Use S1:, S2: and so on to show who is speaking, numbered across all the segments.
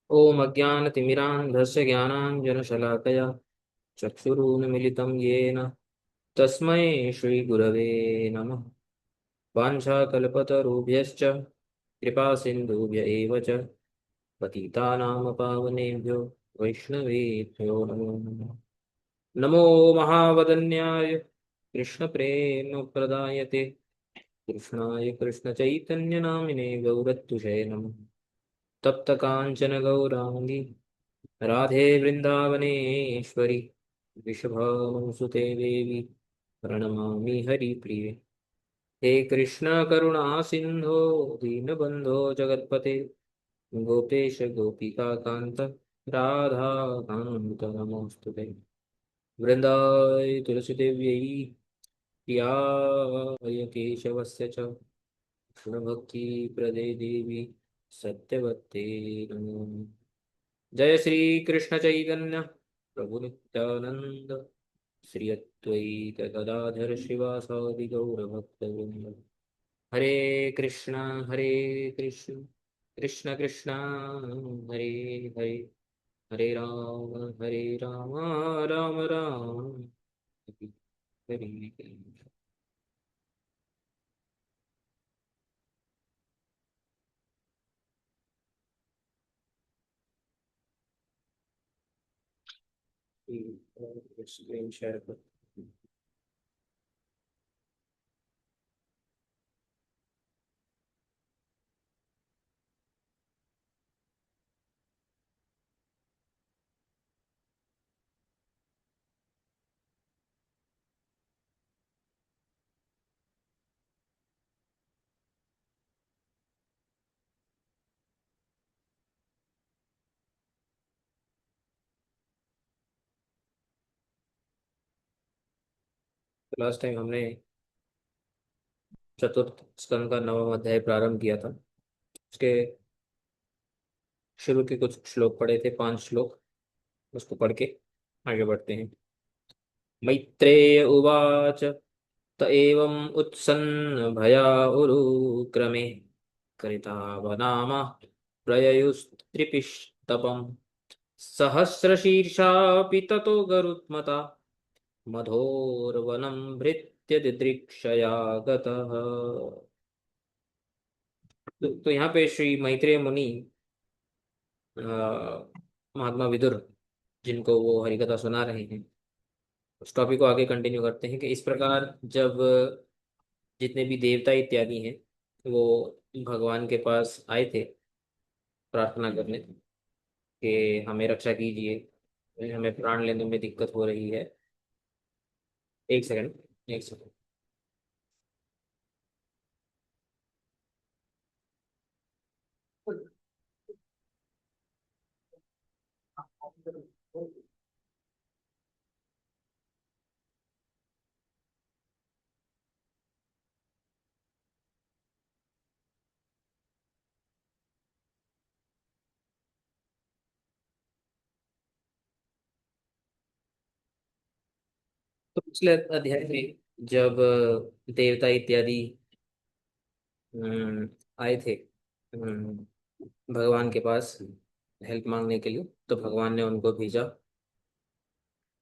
S1: ॐ अज्ञानतिमिरान्धस्य ज्ञानाञ्जनशलाकया चक्षुरुन्मीलितं येन तस्मै श्रीगुरवे नमः। वाञ्छाकल्पतरुभ्यश्च कृपासिन्धुभ्य एव च पतितानां पावनेभ्यो वैष्णवेभ्यो नमो नमः। नमो महावदन्याय कृष्णप्रेमप्रदायते कृष्णाय कृष्णचैतन्यनामिने गौरत्तुषे नमः। तप्तकाञ्चन गौराङ्गी राधे वृन्दावनेश्वरि वृषभानुसुते देवी प्रणमामि हरिप्रिये। हे कृष्ण करुणा सिन्धो दीनबन्धो जगत्पते गोपेश गोपिकान्त राधाकान्त नमोऽस्तुते। वृन्दाय तुलसीदेव्यै प्रियाय केशवस्य च कृष्णभक्तिप्रदे देवी सत्यवत्ते नमो नमः। जय श्री कृष्ण चैतन्य प्रभु नित्यानंद श्री अद्वैत गदाधर श्रीवासादि गौरभक्तवृंद। हरे हरे कृष्ण कृष्ण कृष्ण हरे हरे हरे राम राम राम हरे हरे। स्क्रीन शेयर कर। लास्ट टाइम हमने चतुर्थ स्कंद का नवम अध्याय प्रारंभ किया था। उसके शुरू के कुछ श्लोक पढ़े थे, 5 श्लोक। उसको पढ़ के आगे बढ़ते हैं। मैत्रेय उवाच त एवम् उत्सन्नभया उरुक्रमे करितावनाम प्रययुस्त्रिपिष्टपम् सहस्रशीर्षापि ततो गरुत्मता मधोर्वनं भृत्य दिदृक्षया गतः। तो यहाँ पे श्री मैत्रेय मुनि महात्मा विदुर, जिनको वो हरिकथा सुना रहे हैं, उस टॉपिक को आगे कंटिन्यू करते हैं कि इस प्रकार जब जितने भी देवता इत्यादि हैं वो भगवान के पास आए थे प्रार्थना करने कि हमें रक्षा कीजिए, हमें प्राण लेने में दिक्कत हो रही है। एक सेकंड, एक सेकंड। तो पिछले अध्याय में जब देवता इत्यादि आए थे भगवान के पास हेल्प मांगने के लिए, तो भगवान ने उनको भेजा।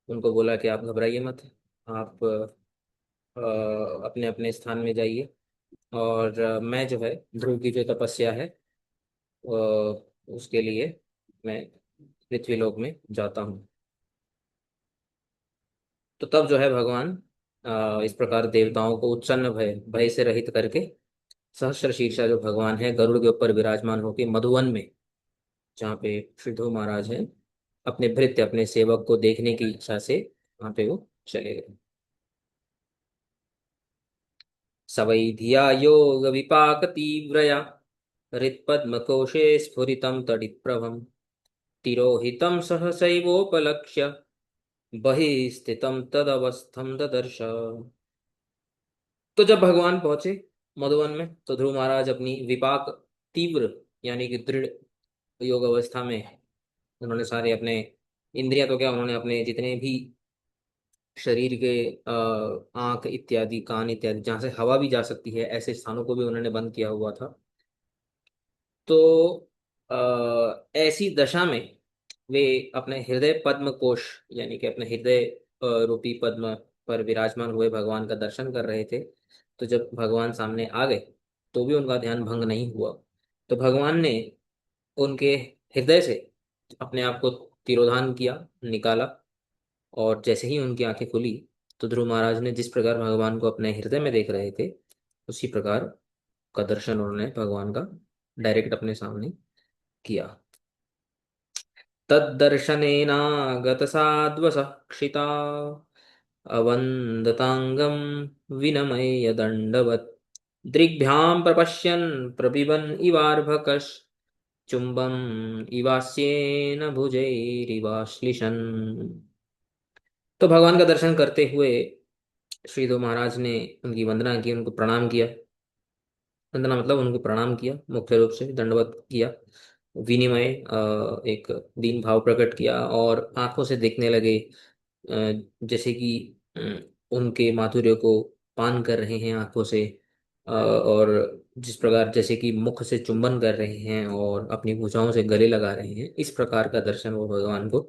S1: उनको बोला कि आप घबराइए मत, आप अपने अपने स्थान में जाइए, और मैं जो है ध्रुव की जो तपस्या है उसके लिए मैं पृथ्वीलोक में जाता हूँ। तो तब जो है भगवान इस प्रकार देवताओं को उत्सन्न भय भय से रहित करके सहस्र शीर्षा जो भगवान है गरुड़ के ऊपर विराजमान होकर मधुवन में, जहाँ पे श्री ध्रुव महाराज हैं, अपने भृत्य अपने सेवक को देखने की इच्छा से वहां पे वो चले गए। सवै धिया योग विपाक तीव्रया हृत्पद्मकोशे स्फुरितं तडित्प्रभं तिरोहितं सहसैवोपलक्ष्य बहिः स्थितं तदवस्थं ददर्श। तो जब भगवान पहुंचे मधुवन में, तो ध्रुव महाराज अपनी विपाक तीव्र यानी कि दृढ़ योग अवस्था में उन्होंने सारे अपने इंद्रियां, तो क्या उन्होंने अपने जितने भी शरीर के आंख इत्यादि, कान इत्यादि, जहाँ से हवा भी जा सकती है ऐसे स्थानों को भी उन्होंने बंद किया हुआ था। तो ऐसी दशा में वे अपने हृदय पद्म कोश यानी कि अपने हृदय रूपी पद्म पर विराजमान हुए भगवान का दर्शन कर रहे थे। तो जब भगवान सामने आ गए तो भी उनका ध्यान भंग नहीं हुआ। तो भगवान ने उनके हृदय से अपने आप को तिरोधान किया, निकाला। और जैसे ही उनकी आंखें खुली तो ध्रुव महाराज ने जिस प्रकार भगवान को अपने हृदय में देख रहे थे उसी प्रकार का दर्शन उन्होंने भगवान का डायरेक्ट अपने सामने किया। तद्दर्शनेनागतसाध्वसक्षिता अवन्दताङ्गं विनमय्य दण्डवत् दृग्भ्यां प्रपश्यन् प्रपिबन् इवार्भकश् चुम्बम् इवास्येन भुजैरिवाश्लिषन्। तो भगवान का दर्शन करते हुए श्री दो महाराज ने उनकी वंदना की, उनको प्रणाम किया। वंदना मतलब उनको प्रणाम किया, मुख्य रूप से दंडवत किया। विनिमय एक दीन भाव प्रकट किया और आंखों से देखने लगे, जैसे कि उनके माधुर्य को पान कर रहे हैं आंखों से। और जिस प्रकार जैसे कि मुख से चुंबन कर रहे हैं और अपनी भुजाओं से गले लगा रहे हैं, इस प्रकार का दर्शन वो भगवान को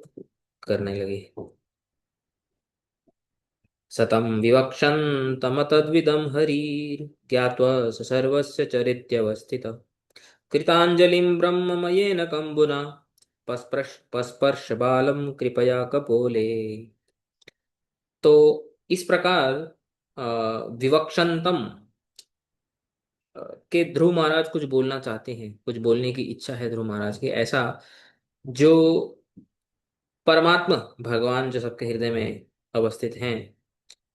S1: करने लगे। सतं विवक्षन्तमतद्विदं हरिर्ज्ञात्वा स सर्वस्य चरित्यवस्थितः कृताञ्जलिं ब्रह्ममयेन कम्बुना पस्पर्श बालं कृपया कपोले। तो इस प्रकार विवक्षंतम के ध्रुव महाराज कुछ बोलना चाहते हैं, कुछ बोलने की इच्छा है ध्रुव महाराज की, ऐसा जो परमात्मा भगवान जो सबके हृदय में अवस्थित हैं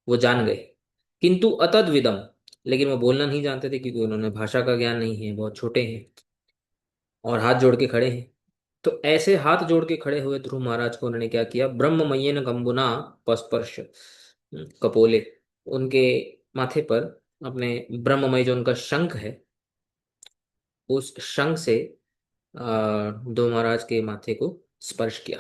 S1: वो जान गए। किंतु अतद विदम, लेकिन वो बोलना नहीं जानते थे क्योंकि उन्होंने भाषा का ज्ञान नहीं है, बहुत छोटे हैं और हाथ जोड़ के खड़े हैं। तो ऐसे हाथ जोड़ के खड़े हुए ध्रुव महाराज को उन्होंने क्या किया, ब्रह्ममयेन कंबुना पस्पर्श कपोले, उनके माथे पर अपने ब्रह्ममय जो उनका शंख है उस शंख से ध्रुव महाराज के माथे को स्पर्श किया।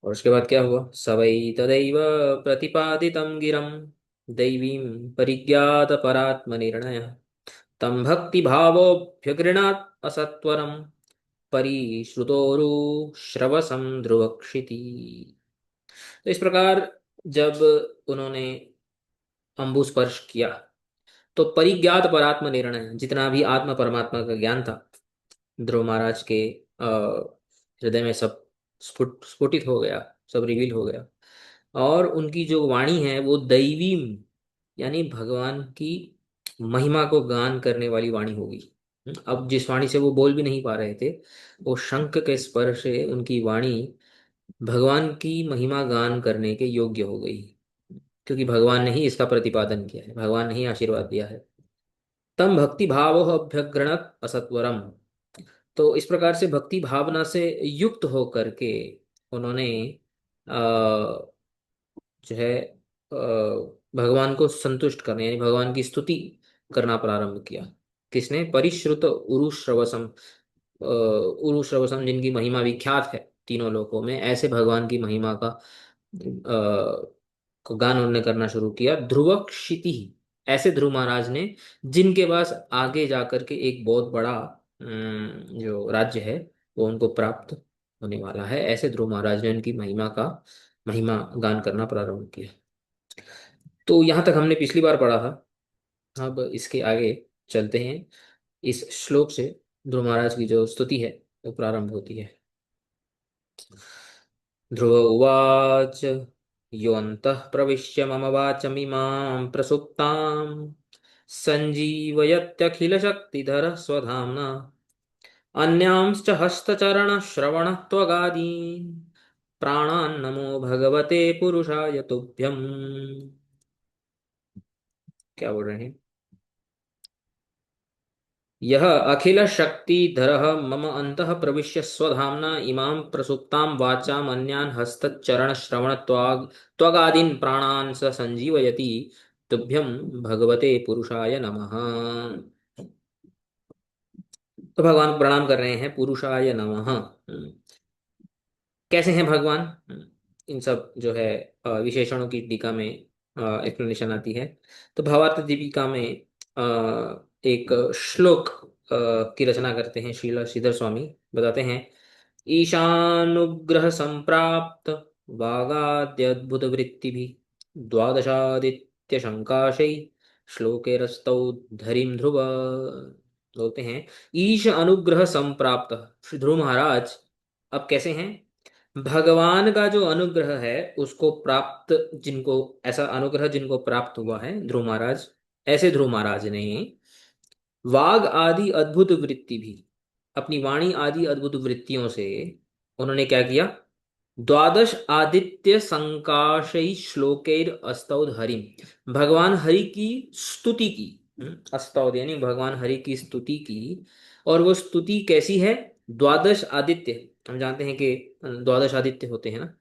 S1: और उसके बाद क्या हुआ, सवै तदैव प्रतिपादितं गिरं दैवीं परिज्ञात परात्मनिर्णय तं भक्तिभावोऽभ्यगृणात् असत्वरं परिश्रुतोरुश्रवसं ध्रुवक्षिति। तो इस प्रकार जब उन्होंने अंबु स्पर्श किया तो परिज्ञात परात्म निर्णय, जितना भी आत्मा परमात्मा का ज्ञान था ध्रुव महाराज के अ, हृदय में सब स्फुटित हो गया, सब रिवील हो गया। और उनकी जो वाणी है वो दैवी यानी भगवान की महिमा को गान करने वाली वाणी होगी। अब जिस वाणी से वो बोल भी नहीं पा रहे थे, वो शंख के स्पर्श से उनकी वाणी भगवान की महिमा गान करने के योग्य हो गई, क्योंकि भगवान ने ही इसका प्रतिपादन किया है, भगवान ने ही आशीर्वाद दिया है। तम भक्ति भाव अभ्यग्रणत असत्वरम। तो इस प्रकार से भक्ति भावना से युक्त होकर के उन्होंने जो है भगवान को संतुष्ट करने यानी भगवान की स्तुति करना प्रारंभ किया। किसने, परिश्रुत उरुश्रवसम, उरुश्रवसम जिनकी महिमा विख्यात है तीनों लोकों में, ऐसे भगवान की महिमा का को गान उन्होंने करना शुरू किया। ध्रुव क्षिति, ऐसे ध्रुव महाराज ने जिनके पास आगे जाकर के एक बहुत बड़ा जो राज्य है वो उनको प्राप्त होने वाला है, ऐसे ध्रुव महाराज ने उनकी महिमा गान करना प्रारंभ किया। तो यहाँ तक हमने पिछली बार पढ़ा था। अब इसके आगे चलते हैं। इस श्लोक से ध्रुव महाराज की जो स्तुति है वो प्रारंभ होती है। ध्रुव उवाच योऽन्तः प्रविश्य मम वाचमिमां प्रसुप्तां सञ्जीवयत्यखिलशक्तिधरः स्वधाम्ना अन्यांश्च हस्तचरणश्रवणत्वगादीन् प्राणान् नमो भगवते पुरुषाय तुभ्यम्। क्या बोल रहे हैं, यह अखिल शक्तिधरः मम अंतः प्रविश्य स्वधाम्ना इमां प्रसुप्तां वाचाम् अन्यान् हस्तचरण श्रवण त्वगादीन् प्राणान् स संजीवयति तुभ्यं भगवते पुरुषाय नमः। तो भगवान को प्रणाम कर रहे हैं, पुरुषाय नमः। कैसे हैं भगवान, इन सब जो है विशेषणों की टीका में एक्सप्लेनेशन आती है। तो भावार्थ दीपिका में एक श्लोक की रचना करते हैं श्रील श्रीधर स्वामी। बताते हैं, ईशानुग्रह संप्राप्त वागाद्यद्भुत वृत्ति भी द्वादशादित्य शंकाशै श्लोके रस्तौ धरिम ध्रुव। बोलते हैं, ईश अनुग्रह संप्राप्त। श्री ध्रुव महाराज अब कैसे हैं? भगवान का जो अनुग्रह है उसको प्राप्त, जिनको ऐसा अनुग्रह जिनको प्राप्त हुआ है ध्रुव महाराज, ऐसे ध्रुव महाराज ने वाग आदि अद्भुत वृत्ति भी, अपनी वाणी आदि अद्भुत वृत्तियों से उन्होंने क्या किया? द्वादश आदित्य संकाशई श्लोकैर अस्तौद हरिम, भगवान हरि की स्तुति की। अस्तौद यानी भगवान हरि की स्तुति की। और वो स्तुति कैसी है? द्वादश आदित्य, हम जानते हैं कि द्वादश आदित्य होते हैं ना,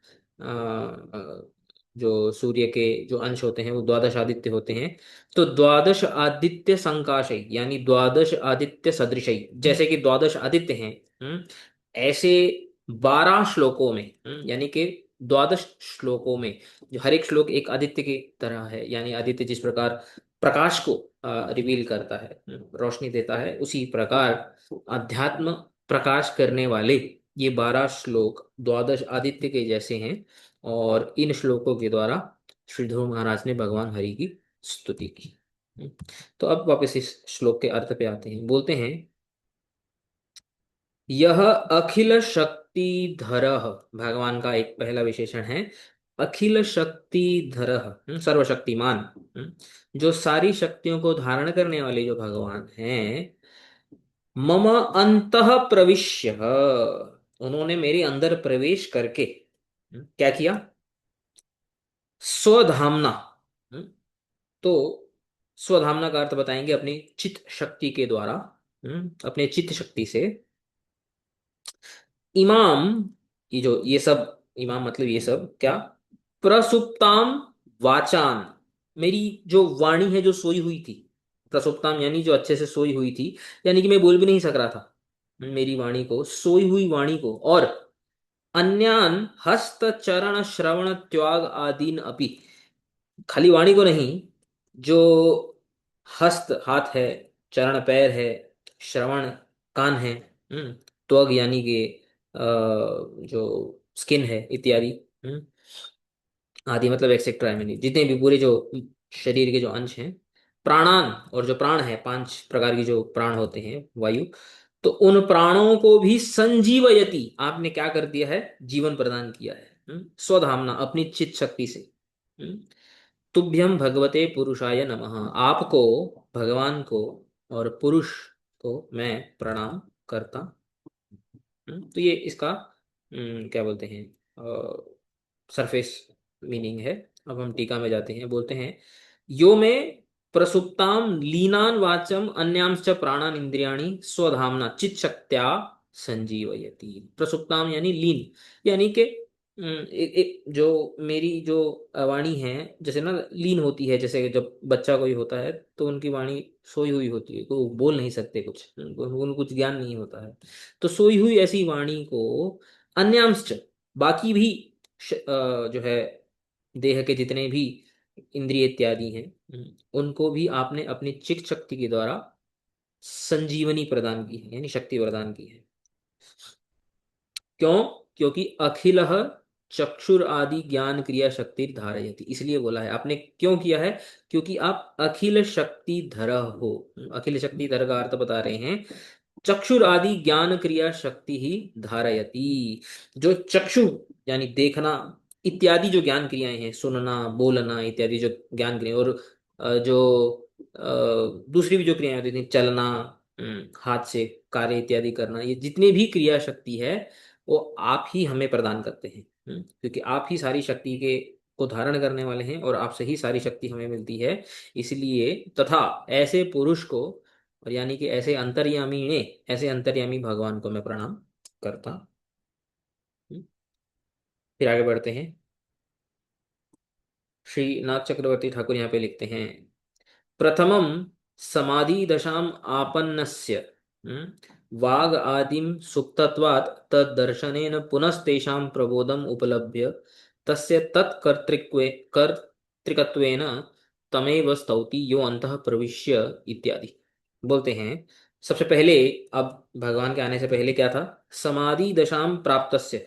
S1: जो सूर्य के जो अंश होते हैं वो द्वादश आदित्य होते हैं। तो द्वादश आदित्य संकाशई यानी द्वादश आदित्य सदृशई, जैसे कि द्वादश आदित्य हैं, ऐसे 12 श्लोकों में, यानी कि द्वादश श्लोकों में, जो हर एक श्लोक एक आदित्य की तरह है, यानी आदित्य जिस प्रकार प्रकाश को रिवील करता है, रोशनी देता है, उसी प्रकार अध्यात्म प्रकाश करने वाले ये 12 श्लोक द्वादश आदित्य के जैसे हैं। और इन श्लोकों के द्वारा श्री ध्रुव महाराज ने भगवान हरि की स्तुति की। तो अब वापस इस श्लोक के अर्थ पे आते हैं। बोलते हैं, यह अखिल शक्तिधर, भगवान का एक पहला विशेषण है अखिल शक्तिधर, सर्वशक्तिमान, जो सारी शक्तियों को धारण करने वाले जो भगवान हैं। मम अंतः प्रविश्य, उन्होंने मेरे अंदर प्रवेश करके क्या किया? स्वधामना। तो स्वधामना का अर्थ बताएंगे अपनी चित्त शक्ति के द्वारा, अपने चित्त शक्ति से इमाम, ये जो ये सब इमाम मतलब ये सब क्या? प्रसुप्ताम वाचान, मेरी जो वाणी है जो सोई हुई थी, प्रसुप्ताम यानी जो अच्छे से सोई हुई थी, यानी कि मैं बोल भी नहीं सक रहा था, मेरी वाणी को, सोई हुई वाणी को, और अन्यान हस्त चरण श्रवण त्याग आदीन अपि, खाली वाणी को नहीं, जो हस्त हाथ है, चरण पैर है, श्रवण कान है, त्वग यानी कि जो स्किन है इत्यादि, आदि मतलब एक्सेट्रा है, मैंने जितने भी पूरे जो शरीर के जो अंश हैं, प्राणान, और जो प्राण है 5 प्रकार की जो प्राण होते हैं वायु, तो उन प्राणों को भी संजीवयति, आपने क्या कर दिया है? जीवन प्रदान किया है, स्वधामना अपनी चित शक्ति से। तुभ्यम भगवते पुरुषाय नमः, आपको, भगवान को और पुरुष को मैं प्रणाम करता। तो ये इसका क्या बोलते हैं, सरफेस मीनिंग है। अब हम टीका में जाते हैं। बोलते हैं, यो में प्रसुप्ताम लीनान वाचम अन्यांश प्राणान इंद्रियाणि स्वधामना चित शक्त्या संजीवयति। प्रसुप्ताम यानी लीन, यानी कि जो मेरी जो वाणी है, जैसे ना लीन होती है, जैसे जब बच्चा कोई होता है तो उनकी वाणी सोई हुई होती है, तो वो बोल नहीं सकते कुछ, उनको कुछ ज्ञान नहीं होता है। तो सोई हुई ऐसी वाणी को अन्यांश, बाकी भी जो है देह के जितने भी इंद्रिय इत्यादि हैं, उनको भी आपने अपनी चिक शक्ति के द्वारा संजीवनी प्रदान की है, यानी शक्ति प्रदान की है। क्यों? क्योंकि अखिल चक्षुर आदि ज्ञान क्रिया शक्ति धारयति, इसलिए बोला है आपने। क्यों किया है? क्योंकि आप अखिल शक्ति धर हो। अखिल शक्ति धर का अर्थ बता रहे हैं, चक्षुर आदि ज्ञान क्रिया शक्ति ही धारयति, जो चक्षु यानी देखना इत्यादि जो ज्ञान क्रियाएं हैं, सुनना बोलना इत्यादि जो ज्ञान क्रिया, और जो दूसरी भी जो क्रियाएं होती थी, चलना, हाथ से कार्य इत्यादि करना, ये जितनी भी क्रिया शक्ति है वो आप ही हमें प्रदान करते हैं। क्योंकि आप ही सारी शक्ति के को धारण करने वाले हैं और आपसे ही सारी शक्ति हमें मिलती है। इसलिए तथा ऐसे पुरुष को, और यानी कि ऐसे अंतर्यामी ने, ऐसे अंतर्यामी भगवान को मैं प्रणाम करता। फिर आगे बढ़ते हैं। श्री नाथ चक्रवर्ती ठाकुर यहाँ पे लिखते हैं, प्रथमम समाधि दशाम आपन्नस्य वाग आदिम सुप्तत्वात् तद्दर्शनेन पुनस्तेषां प्रबोधम उपलभ्य तस्य तत्कर्तृत्वे कर्तृकत्वेन तमेव स्तौति यो अंतः प्रविश्य इत्यादि। बोलते हैं सबसे पहले, अब भगवान के आने से पहले क्या था, समाधि दशाम प्राप्तस्य,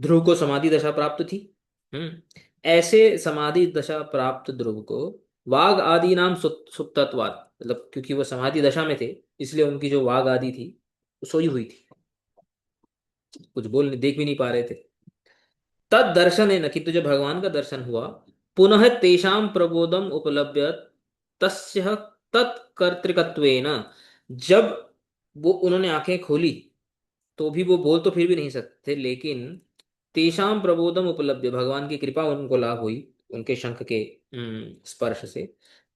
S1: ध्रुव को समाधि दशा प्राप्त थी। ऐसे समाधि दशा प्राप्त ध्रुव को वाग आदि नाम सुप्तत्वात्, मतलब क्योंकि वो समाधि दशा में थे, इसलिए उनकी जो वाग आदि थी वो सोई हुई थी, कुछ बोल देख भी नहीं पा रहे थे। तद दर्शन है न, कि तुझे भगवान का दर्शन हुआ, पुनः तेषाम प्रबोधम उपलभ्य तस्य तत्कर्तृकत्वेन, जब वो उन्होंने आंखें खोली तो भी वो बोल तो फिर भी नहीं सकते थे, लेकिन तेषाम प्रबोधम उपलब्ध, भगवान की कृपा उनको लाभ हुई उनके शंख के स्पर्श से।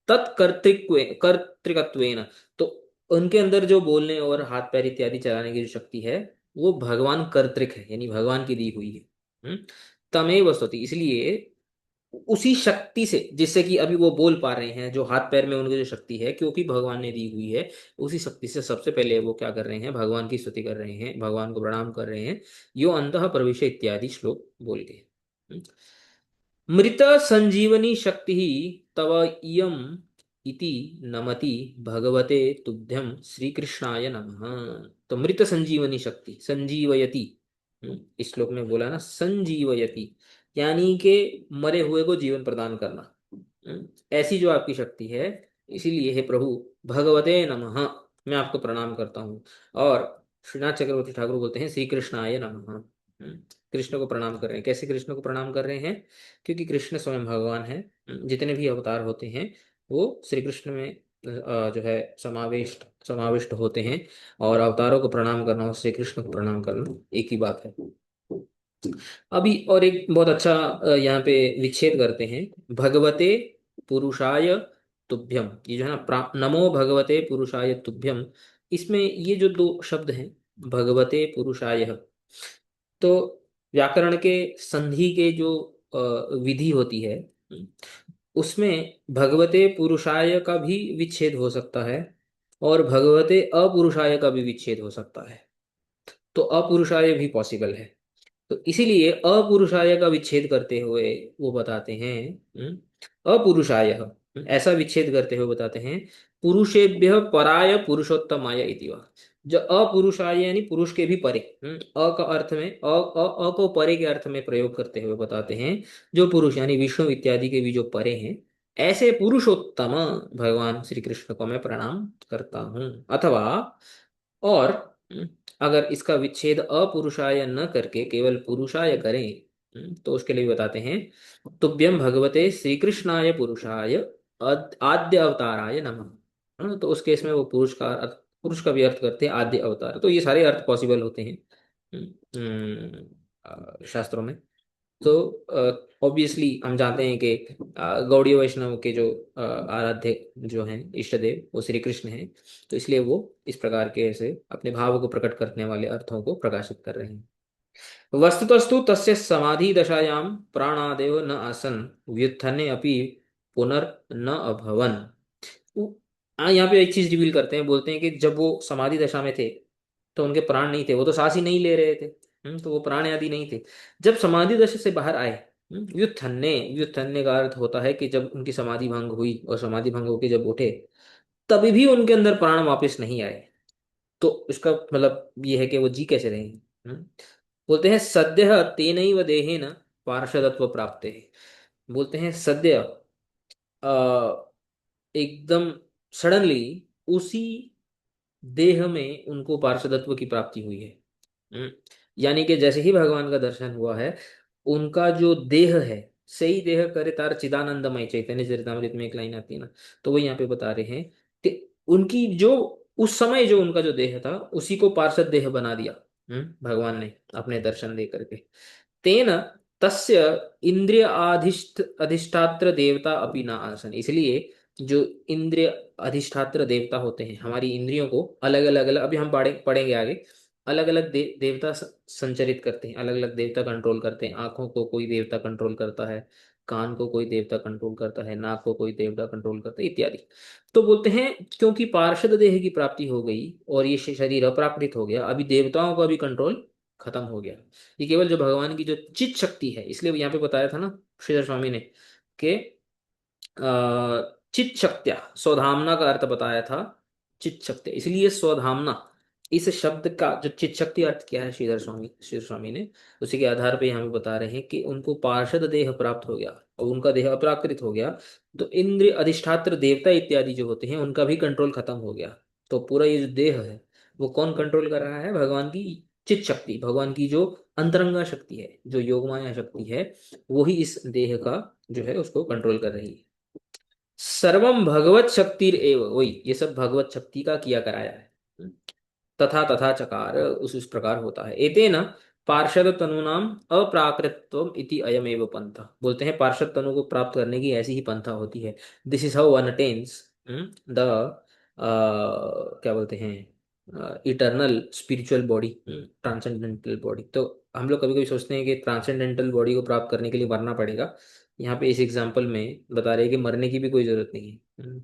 S1: तत्कर्तृत्व कर्तृकत्वेन, तो उनके अंदर जो बोलने और हाथ पैर इत्यादि चलाने की जो शक्ति है वो भगवान कर्तृक है, यानी भगवान की दी हुई है। तमेव स्तुति, इसलिए उसी शक्ति से जिससे कि अभी वो बोल पा रहे हैं, जो हाथ पैर में उनकी जो शक्ति है क्योंकि भगवान ने दी हुई है, उसी शक्ति से सबसे पहले वो क्या कर रहे हैं, भगवान की स्तुति कर रहे हैं, भगवान को प्रणाम कर रहे हैं। यो अंतः प्रविश इत्यादि श्लोक बोल के। मृत संजीवनी शक्ति तव इयम इति नमति भगवते तुभ्यं श्री कृष्णाय नमः। तो मृत संजीवनी शक्ति, संजीवयति, इस श्लोक में बोला ना संजीवयति, यानी के मरे हुए को जीवन प्रदान करना। ऐसी जो आपकी शक्ति है, इसीलिए हे प्रभु भगवते नमः, मैं आपको प्रणाम करता हूँ। और श्रीनाथ चक्रवर्ती ठाकुर बोलते हैं श्री कृष्णाय नमः। कृष्ण को प्रणाम कर रहे हैं। कैसे कृष्ण को प्रणाम कर रहे हैं, क्योंकि कृष्ण स्वयं भगवान है। जितने भी अवतार होते हैं वो श्री कृष्ण में जो है समाविष्ट समाविष्ट होते हैं, और अवतारों को प्रणाम करना और श्री कृष्ण को प्रणाम करना एक ही बात है। अभी और एक बहुत अच्छा यहाँ पे विच्छेद करते हैं, भगवते पुरुषाय तुभ्यम, ये जो है ना नमो भगवते पुरुषाय तुभ्यम, इसमें ये जो दो शब्द हैं भगवते पुरुषाय, तो व्याकरण के संधि के जो विधि होती है, उसमें भगवते पुरुषाय का भी विच्छेद हो सकता है और भगवते अपुरुषाय का भी विच्छेद हो सकता है। तो अपुरुषाय भी पॉसिबल है। तो इसीलिए अपुरुषाय का विच्छेद करते हुए वो बताते हैं, अपुरुषाय, ऐसा विच्छेद करते हुए बताते हैं, पुरुषेभ्य पराय पुरुषोत्तमाय इति वा। जो अपुरुषाय यानी पुरुष के भी परे, अ का अर्थ में अ को परे के अर्थ में प्रयोग करते हुए बताते हैं, जो पुरुष यानी विष्णु इत्यादि के भी जो परे हैं, ऐसे पुरुषोत्तम भगवान श्री कृष्ण को मैं प्रणाम करता हूँ। अथवा और अगर इसका विच्छेद अपुरुषाय न करके केवल पुरुषाय करें, तो उसके लिए बताते हैं, तुभ्यम भगवते श्री कृष्णाय पुरुषाय आद्य अवताराय नमः। तो उस केस में वो पुरुष का भी अर्थ करते हैं आद्य अवतार। तो ये सारे अर्थ पॉसिबल होते हैं शास्त्रों में। तो ऑब्वियसली हम जानते हैं कि गौड़ीय वैष्णव के जो आराध्य जो हैं इष्ट देव वो श्री कृष्ण हैं, तो इसलिए वो इस प्रकार के ऐसे अपने भाव को प्रकट करने वाले अर्थों को प्रकाशित कर रहे हैं। वस्तुतस्तु तस्य समाधि दशायां प्राणादेव न आसन व्युत्थाने अपि पुनर्न अभवन। यहाँ पे एक चीज रिवील करते हैं, बोलते हैं कि जब वो समाधि दशा में थे तो उनके प्राण नहीं थे, वो तो सांस ही नहीं ले रहे थे। तो वो प्राण आदि नहीं थे। जब समाधि दशा से बाहर आए, व्युत्थन्ने, व्युत्थन्ने का अर्थ होता है कि जब उनकी समाधि भंग हुई और समाधि भंग होकर जब उठे, तभी भी उनके अंदर प्राण वापस नहीं आए। तो इसका मतलब ये है कि वो जी कैसे रहे हैं। बोलते हैं सद्य तेनैव देहेन पार्षदत्व प्राप्ते, बोलते हैं सद्य एकदम सडनली उसी देह में उनको पार्षदत्व की प्राप्ति हुई है। हम्म, यानी कि जैसे ही भगवान का दर्शन हुआ है, उनका जो देह है, सही देह करे तार चिदानंदमय, चैतन्य चरितमृत में एक लाइन आती है ना, तो वो यहाँ पे बता रहे हैं कि उनकी जो उस समय जो उनका जो देह था उसी को पार्षद देह बना दिया भगवान ने अपने दर्शन दे करके। तेन तस्य इंद्रिय अधिष्ठात्र देवता अपि न आसन, इसलिए जो इंद्रिय अधिष्ठात्र देवता होते हैं, हमारी इंद्रियों को अलग अलग अलग, अभी हम पढ़ेंगे आगे, अलग अलग देवता संचरित करते हैं, अलग अलग देवता कंट्रोल करते हैं। आंखों को कोई देवता कंट्रोल करता है, कान को कोई देवता कंट्रोल करता है, नाक को कोई देवता कंट्रोल करता है इत्यादि। तो बोलते हैं क्योंकि पार्षद देह की प्राप्ति हो गई और ये शरीर अप्राकृत हो गया, अभी देवताओं का भी कंट्रोल खत्म हो गया। ये केवल जो भगवान की जो चित शक्ति है, इसलिए यहाँ पे बताया था ना श्रीधर स्वामी ने कि चित शक्त्या, स्वधामना का अर्थ बताया था चित शक्ति, इसलिए स्वधामना इस शब्द का जो चित शक्ति अर्थ क्या है, श्रीधर स्वामी ने उसी के आधार पे हमें बता रहे हैं कि उनको पार्षद देह प्राप्त हो गया और उनका देह अपराकृत हो गया, तो इंद्र अधिष्ठात्र देवता इत्यादि जो होते हैं उनका भी कंट्रोल खत्म हो गया। तो पूरा ये जो देह है वो कौन कंट्रोल कर रहा है? भगवान की चित शक्ति, भगवान की जो अंतरंगा शक्ति है, जो योगमाया शक्ति है, वो ही इस देह का जो है उसको कंट्रोल कर रही है। सर्वम भगवत शक्तिर एव, वही ये सब भगवत शक्ति का किया कराया है। तथा तथा चकार, उस प्रकार होता है। एतेन पार्षद तनुनाम अप्राकृतत्वम इति अयम एव पंथ, बोलते हैं पार्षद तनु को प्राप्त करने की ऐसी ही पंथा होती है। This is how one attains the क्या बोलते हैं, eternal spiritual body, transcendental body. तो हम लोग कभी कभी सोचते हैं कि ट्रांसेंडेंटल बॉडी को प्राप्त करने के लिए मरना पड़ेगा। यहाँ पे इस एग्जाम्पल में बता रहे हैं कि मरने की भी कोई जरूरत नहीं है।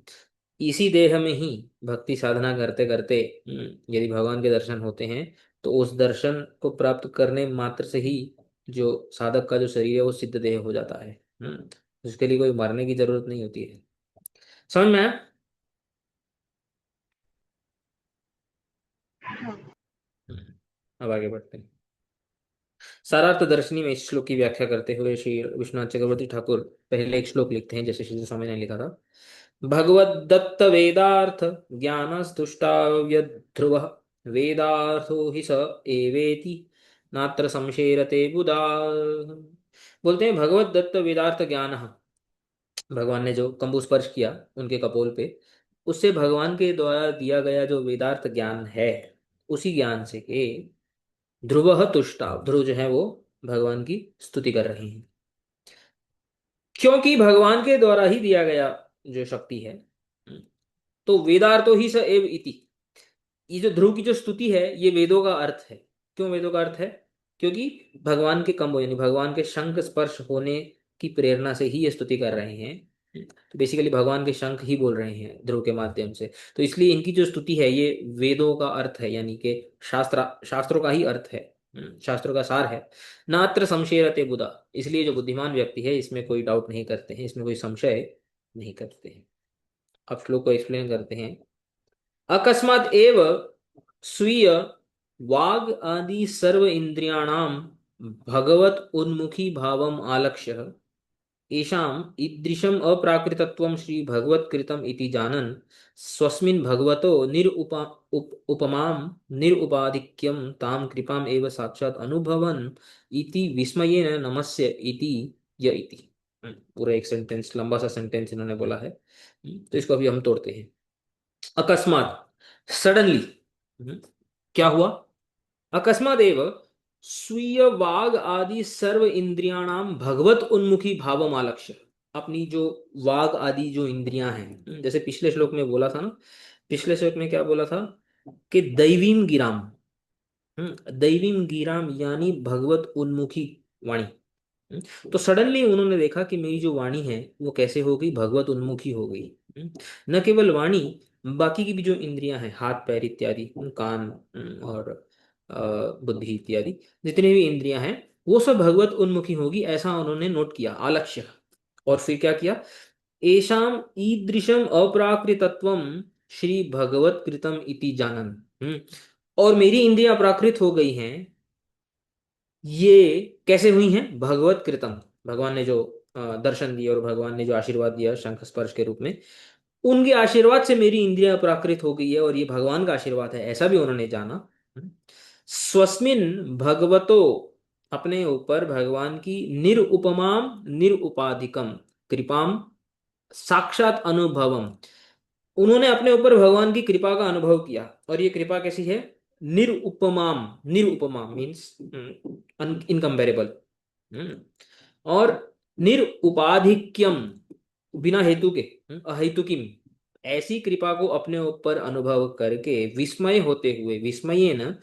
S1: इसी देह में ही भक्ति साधना करते करते यदि भगवान के दर्शन होते हैं, तो उस दर्शन को प्राप्त करने मात्र से ही जो साधक का जो शरीर है वो सिद्ध देह हो जाता है। उसके लिए कोई मरने की जरूरत नहीं होती है। समझ में आया? हम्म, अब आगे बढ़ते हैं। सारार्थ दर्शनी में इस श्लोक की व्याख्या करते हुए श्री विश्वनाथ चक्रवर्ती ठाकुर पहले एक श्लोक लिखते हैं, जैसे श्री स्वामी ने लिखा था। भगवद्दत्त वेदार्थ ज्ञानस्तुष्टाव्य ध्रुव, वेदार्थो हि स एवेति नात्र संशयरते बुधा। बोलते हैं भगवत दत्त वेदार्थ ज्ञान, भगवान ने जो कंबु स्पर्श किया उनके कपोल पे, उससे भगवान के द्वारा दिया गया जो वेदार्थ ज्ञान है, उसी ज्ञान से के ध्रुव तुष्टाव, ध्रुव जो है वो भगवान की स्तुति कर रहे हैं, क्योंकि भगवान के द्वारा ही दिया गया जो शक्ति है। तो वेदार्थो ही स एव इति, ये जो ध्रुव की जो स्तुति है ये वेदों का अर्थ है। क्यों वेदों का अर्थ है? क्योंकि भगवान के कंबो यानी भगवान के शंख स्पर्श होने की प्रेरणा से ही ये स्तुति कर रहे हैं। तो बेसिकली भगवान के शंख ही बोल रहे हैं ध्रुव के माध्यम से, तो इसलिए इनकी जो स्तुति है ये वेदों का अर्थ है, यानी कि शास्त्रों का ही अर्थ है, शास्त्रों का सार है। नात्र संशयरते बुधा, इसलिए जो बुद्धिमान व्यक्ति है इसमें कोई डाउट नहीं करते हैं, इसमें कोई संशय नहीं करते हैं। अब श्लोक को एक्सप्लेन करते हैं। अकस्मात एव स्वीय वाग आदि सर्व इंद्रियाणाम भगवत उन्मुखी भावम आलक्ष्य येषाम् ईदृशम् अप्राकृतत्वं श्री भगवत कृतम् इति जानन् स्वस्मिन् भगवतो उपमां निरुपाधिक्यं तां कृपाम् एव साक्षात् अनुभवन् इति विस्मयेन नमस्य इति य इति। पूरा एक सेंटेंस, लंबा सा सेंटेंस इन्होंने बोला है। तो इसको अभी हम तोड़ते हैं। अकस्मात, सडनली, क्या हुआ? अकस्मात एव स्वीय वाग आदि सर्व इंद्रियाणाम भगवत उन्मुखी भावम आलक्ष्य, अपनी जो वाग आदि जो इंद्रियां हैं, जैसे पिछले श्लोक में बोला था ना, पिछले श्लोक में क्या बोला था कि दैवीम गिराम, दैवीम गिराम यानी भगवत उन्मुखी वाणी। तो सडनली उन्होंने देखा कि मेरी जो वाणी है वो कैसे हो गई, भगवत उन्मुखी हो गई। न केवल वाणी, बाकी की भी जो इंद्रियां हैं, हाथ पैर इत्यादि, कान और बुद्धि इत्यादि, जितनी भी इंद्रियां हैं वो सब भगवत उन्मुखी होगी, ऐसा उन्होंने नोट किया, आलक्ष्य। और फिर क्या किया? एषाम ईदृशम अप्राकृतत्वम श्री भगवत कृतम इति जानन, और मेरी इंद्रियां प्राकृत हो गई हैं, ये कैसे हुई हैं? भगवत कृतम, भगवान ने जो दर्शन दिए और भगवान ने जो आशीर्वाद दिया शंख स्पर्श के रूप में, उनके आशीर्वाद से मेरी इंद्रियां प्राकृत हो गई है, और ये भगवान का आशीर्वाद है, ऐसा भी उन्होंने जाना। स्वस्मिन भगवतो, अपने ऊपर भगवान की निरुपमाम निरुपाधिकम कृपाम साक्षात अनुभवम, उन्होंने अपने ऊपर भगवान की कृपा का अनुभव किया। और ये कृपा कैसी है? निरुपमाम, निरुपमाम मीन्स इनकम्पेरेबल, और निरुपाधिक्यम, बिना हेतु के, अहेतुकीम, ऐसी कृपा को अपने ऊपर अनुभव करके विस्मय होते हुए, विस्मये न,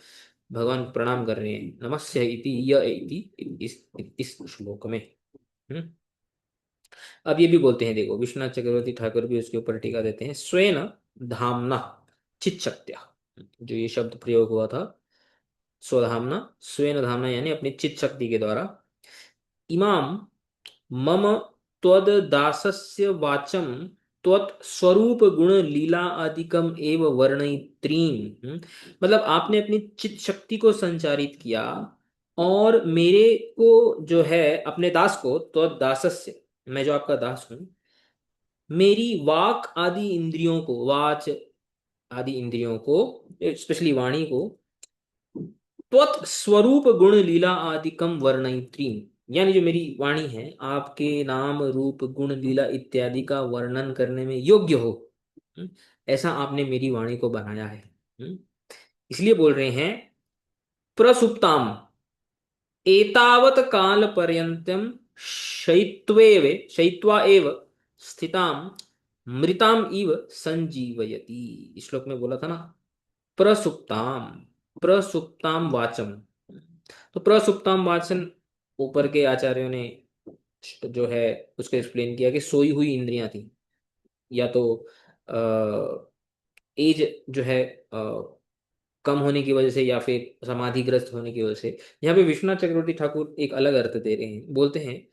S1: भगवान को प्रणाम कर रहे हैं, नमस्य इति य इति, इस श्लोक में। अब ये भी बोलते हैं, देखो विश्वनाथ चक्रवर्ती ठाकुर भी उसके ऊपर टीका देते हैं। स्वेन धामना चित शक्त्या, जो ये शब्द प्रयोग हुआ था स्वधामना, स्वेन धामना यानी अपनी चित शक्ति के द्वारा, इमाम मम त्वद दासस्य वाचम त्वत् स्वरूप गुण लीला आदिकम एव वर्णयित्रीम। मतलब आपने अपनी चित्त शक्ति को संचारित किया और मेरे को जो है अपने दास को, त्वत् दासस्य, मैं जो आपका दास हूं, मेरी वाक आदि इंद्रियों को, वाच आदि इंद्रियों को, स्पेशली वाणी को, त्वत् स्वरूप गुण लीला आदिकम वर्णयित्री, यानी जो मेरी वाणी है आपके नाम रूप गुण लीला इत्यादि का वर्णन करने में योग्य हो, हम्म, ऐसा आपने मेरी वाणी को बनाया है। इसलिए बोल रहे हैं प्रसुप्ताम एतावत काल पर्यंतम शयित्वेव शयित्वा एव स्थिताम मृताम इव संजीवयति। इस श्लोक में बोला था ना, प्रसुप्ताम, प्रसुप्ताम वाचम। तो प्रसुप्ताम वाचन ऊपर के आचार्यों ने जो है उसको एक्सप्लेन किया कि सोई हुई इंद्रियां थी, या तो एज जो है कम होने की वजह से या फिर समाधिग्रस्त होने की वजह से। यहाँ पे विश्वनाथ चक्रवर्ती ठाकुर एक अलग अर्थ दे रहे हैं, बोलते हैं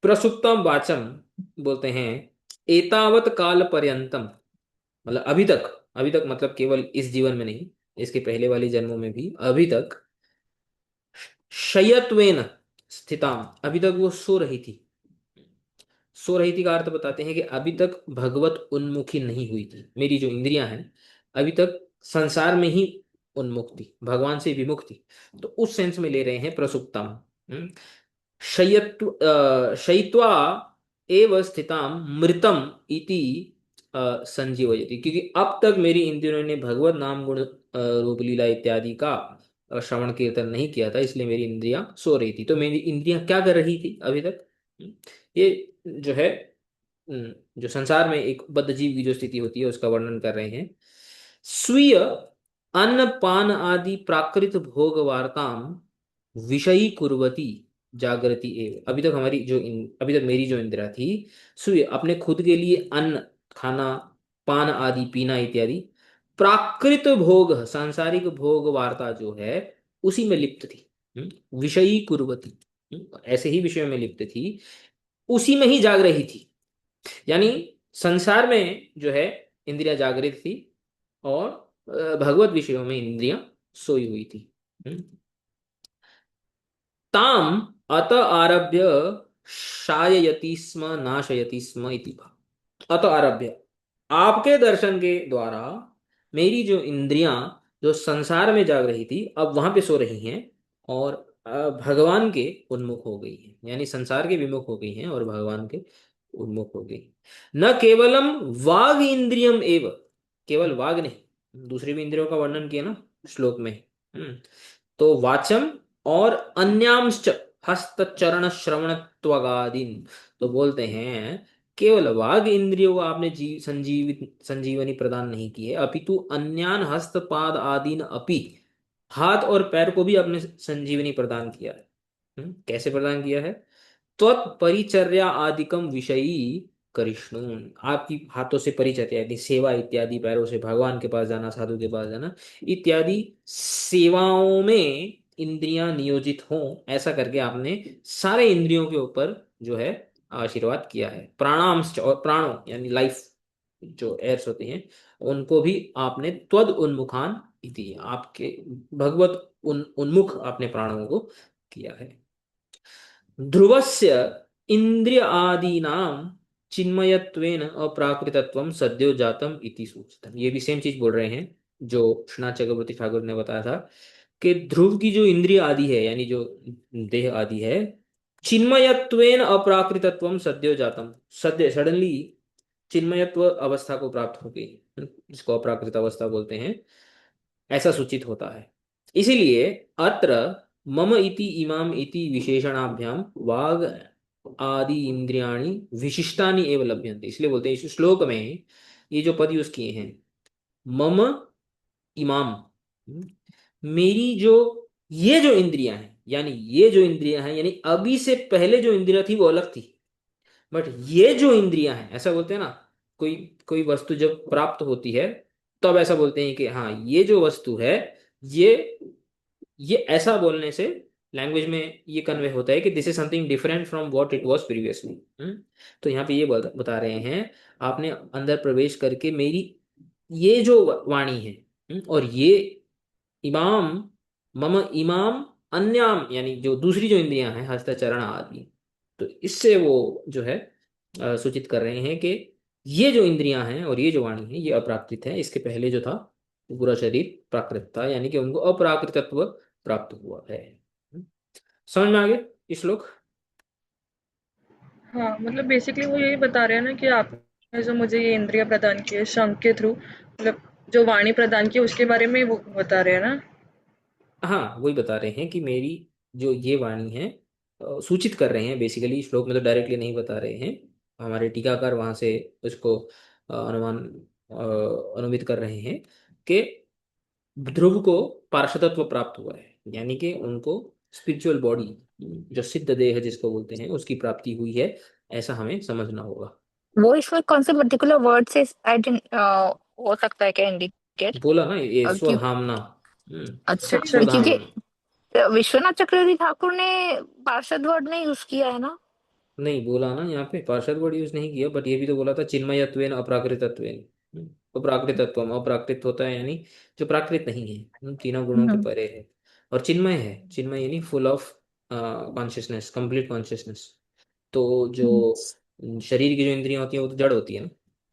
S1: प्रसुप्तम वाचम, बोलते हैं एतावत काल पर्यंतम, मतलब अभी तक, अभी तक मतलब केवल इस जीवन में नहीं, इसके पहले वाले जन्मों में भी अभी तक, शयत्वेन स्थिताम, अभी तक वो सो रही थी। सो रही थी का अर्थ बताते हैं कि अभी तक भगवत उन्मुखी नहीं हुई थी, मेरी जो इंद्रियां हैं अभी तक संसार में ही उन्मुख थी, भगवान से विमुख थी। तो उस सेंस में ले रहे हैं प्रसुप्तम। शयित्वा एव स्थिताम मृतम इति संजीवयति, क्योंकि अब तक मेरी इंद्रियों ने भगवत नाम गुण रूप लीला इत्यादि का श्रवण कीर्तन नहीं किया था, इसलिए मेरी इंद्रियां सो रही थी। तो मेरी इंद्रियां क्या कर रही थी अभी तक? ये जो है जो संसार में एक बद्ध जीव की जो स्थिति होती है उसका वर्णन कर रहे हैं। स्वीय अन्न पान आदि प्राकृत भोग वार्ताम विषयी कुर्वती जागृति एव। अभी तक हमारी जो अभी तक मेरी जो इंद्रिया थी, स्वीय अपने खुद के लिए अन्न खाना, पान आदि पीना इत्यादि, प्राकृत भोग सांसारिक भोग वार्ता जो है उसी में लिप्त थी। विषयी कुर्वती, ऐसे ही विषयों में लिप्त थी, उसी में ही जाग रही थी। यानी संसार में जो है इंद्रियां जागृत थी और भगवत विषयों में इंद्रियां सोई हुई थी। हम्म। ताम अत आरभ्य शाययति स्म नाशयति स्म इति भाव। अत आरभ्य, आपके दर्शन के द्वारा मेरी जो इंद्रियां जो संसार में जाग रही थी अब वहां पे सो रही हैं और भगवान के उन्मुख हो गई हैं, यानी संसार के विमुख हो गई हैं और भगवान के उन्मुख हो गई। न केवलम वाग इंद्रियम एव, केवल वाग नहीं, दूसरी भी इंद्रियों का वर्णन किया ना श्लोक में। तो वाचम और अन्यांश्च हस्त चरण श्रवण त्वगादीन। तो बोलते हैं केवल वाग इंद्रियों को आपने संजीवनी प्रदान नहीं की है, अपितु अन्यान हस्त पाद आदीन अपि, हाथ और पैर को भी आपने संजीवनी प्रदान किया है। कैसे प्रदान किया है? त्वत्परिचर्या आदिकम विषयी करिष्णुन, आपकी हाथों से परिचर्या यानी सेवा इत्यादि, पैरों से भगवान के पास जाना, साधु के पास जाना इत्यादि सेवाओं में इंद्रियां नियोजित हों, ऐसा करके आपने सारे इंद्रियों के ऊपर जो है आशीर्वाद किया है। प्राणांश और प्राणों यानी लाइफ जो एयर्स होती हैं उनको भी आपने त्वद उन्मुखान इति, आपके भगवत उन्मुख आपने प्राणों को किया है। ध्रुवस्य इंद्रिय आदीनां चिन्मयत्वेन अप्राकृतत्वं सद्यो जातम इति सूचितम्। ये भी सेम चीज बोल रहे हैं जो श्रीनाथ चक्रवर्ती ठाकुर ने बताया था कि ध्रुव की जो इंद्रिय आदि है यानी जो देह आदि है, चिन्मयत्वेन अप्राकृतत्वं सद्यो जातम, सद्य सडनली चिन्मयत्व अवस्था को प्राप्त हो गई, इसको अप्राकृत अवस्था बोलते हैं, ऐसा सूचित होता है। इसीलिए अत्र मम इति इमाम इति विशेषणाभ्याम वाग आदि इंद्रियाणि विशिष्टानि एवं लभ्यन्ते, इसलिए बोलते हैं इस श्लोक में ये जो पद यूज किए हैं, मम इमाम, मेरी जो ये जो इंद्रियां हैं, यानी ये जो इंद्रियां हैं यानी अभी से पहले जो इंद्रिया थी वो अलग थी, बट ये जो इंद्रियां हैं, ऐसा बोलते हैं ना, कोई कोई वस्तु जब प्राप्त होती है तब ऐसा बोलते हैं कि हाँ ये जो वस्तु है ये ये ऐसा बोलने से लैंग्वेज में ये कन्वे होता है कि this is something different from what it was previously. तो यहाँ पे ये बता रहे हैं, आपने अंदर प्रवेश करके मेरी ये जो वाणी है, और ये इमाम, मम इमाम अन्याम, यानी जो दूसरी जो इंद्रियां हैं हस्त चरण आदि, तो इससे वो जो है सूचित कर रहे हैं कि ये जो इंद्रियां हैं और ये जो वाणी है ये अप्राकृत है। इसके पहले जो था पूरा शरीर प्राकृत था, यानी कि उनको अप्राकृतत्व प्राप्त हुआ है। समझ में आ गया ये श्लोक?
S2: हाँ, मतलब बेसिकली वो यही बता रहे हैं ना कि आपने जो मुझे ये इंद्रिय प्रदान की है शंख के थ्रू, मतलब जो वाणी प्रदान की है उसके बारे में वो बता रहे हैं ना।
S1: हाँ, वही बता रहे हैं कि मेरी जो ये वाणी है, सूचित कर रहे हैं बेसिकली, श्लोक में तो डायरेक्टली नहीं बता रहे हैं, हमारे टीकाकार वहां से उसको अनुमान अनुमित कर रहे हैं कि ध्रुव को पार्षदत्व प्राप्त हुआ है, यानी कि उनको स्पिरिचुअल बॉडी, जो सिद्ध देह जिसको बोलते हैं, उसकी प्राप्ति हुई है, ऐसा हमें समझना होगा।
S3: वो इसमें कौन से पर्टिकुलर वर्ड से हो सकता है क्या इंडिकेट?
S1: बोला ना ये
S3: क्यों?
S1: स्वधामना।
S3: अच्छा,
S2: अच्छा,
S3: क्योंकि
S1: स्वधामना।
S3: विश्वनाथ चक्रवर्ती ठाकुर ने पार्षद वर्ड नहीं यूज किया है ना।
S1: नहीं बोला ना, यहाँ पे पार्षद वर्ड यूज नहीं किया, बट ये भी तो बोला था चिन्मयत्वेन अप्राकृतत्वेन। अप्राकृतत्वम, अप्राकृत होता है यानी जो प्राकृत नहीं है, तीनों गुणों के
S3: हम्म।
S1: परे है। और चिन्मय है, चिन्मय यानी full of consciousness, complete consciousness. तो जो
S3: हम्म।
S1: शरीर की जो इंद्रियां होती है वो तो जड़ होती है ना,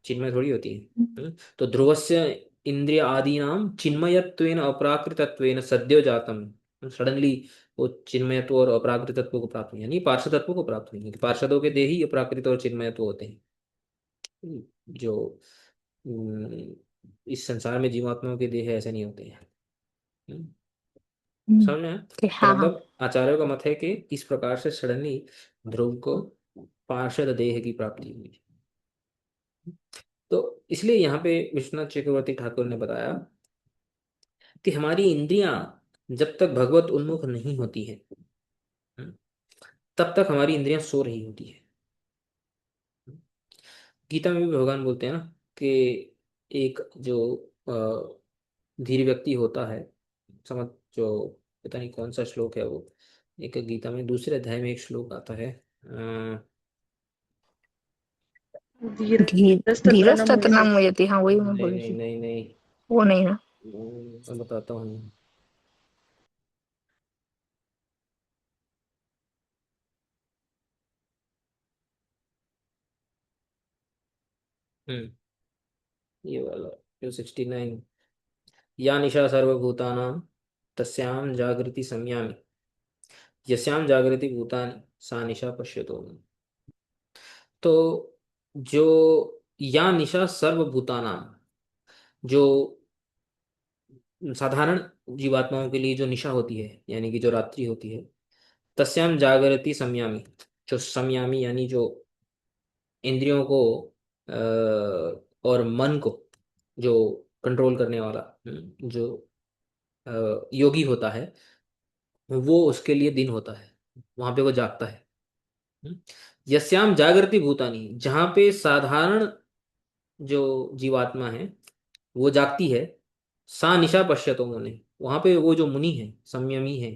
S1: चिन्मय थोड़ी होती है। तो ध्रुवस्य इंद्रिय आदीनाम चिन्मयत्वेन अप्राकृतत्वेन सद्यो जातम, सडनली वो चिन्मयत्व और अपराकृतत्व को प्राप्त हुई, यानी पार्षदत्व को प्राप्त हुई, क्योंकि पार्षदों के देह ही अपराकृत और चिन्मयत्व होते हैं। जो इस संसार में जीवात्माओं के देह ऐसे नहीं होते हैं। हम्म, समझ में आया? तो
S3: हाँ हाँ।
S1: मतलब आचार्यों का मत है कि इस प्रकार से सडनली ध्रुव को पार्षद देह की प्राप्ति हुई। तो इसलिए यहाँ पे विश्वनाथ चक्रवर्ती ठाकुर ने बताया कि हमारी इंद्रियां जब तक भगवत उन्मुख नहीं होती है, हम्म, तब तक हमारी इंद्रियां सो रही होती है। गीता में भी भगवान बोलते हैं ना कि एक जो धीर व्यक्ति होता है, समझ, जो पता नहीं कौन सा श्लोक है वो, एक गीता में दूसरे अध्याय में एक श्लोक आता है,
S2: धीरस्तत्र
S3: धीरज
S2: न
S3: ततना
S2: मुह्यते।
S3: मुझे थी, हाँ वही मैं
S1: नहीं
S3: बोल रही
S1: नहीं
S3: थी।
S1: नहीं नहीं,
S3: वो नहीं ना।
S1: मैं बताता हूँ। हम्म, ये वाला जो 69, या निशा सर्वभूतानां तस्यां जागृति संयामि, यस्यां जागृति भूतानि सा निशा पश्यतो। तो जो या निशा सर्वभूतानां, जो साधारण जीवात्माओं के लिए जो निशा होती है, यानी कि जो रात्रि होती है, तस्याम जागृति संयामी, जो संयामी यानी जो इंद्रियों को और मन को जो कंट्रोल करने वाला, जो योगी होता है, वो उसके लिए दिन होता है, वहां पे वो जागता है। हम्म। यस्याम जागृति भूतानी, जहाँ पे साधारण जो जीवात्मा है वो जागती है, सा निशा पश्यतो मुने, वहां पे वो जो मुनि है, संयमी है,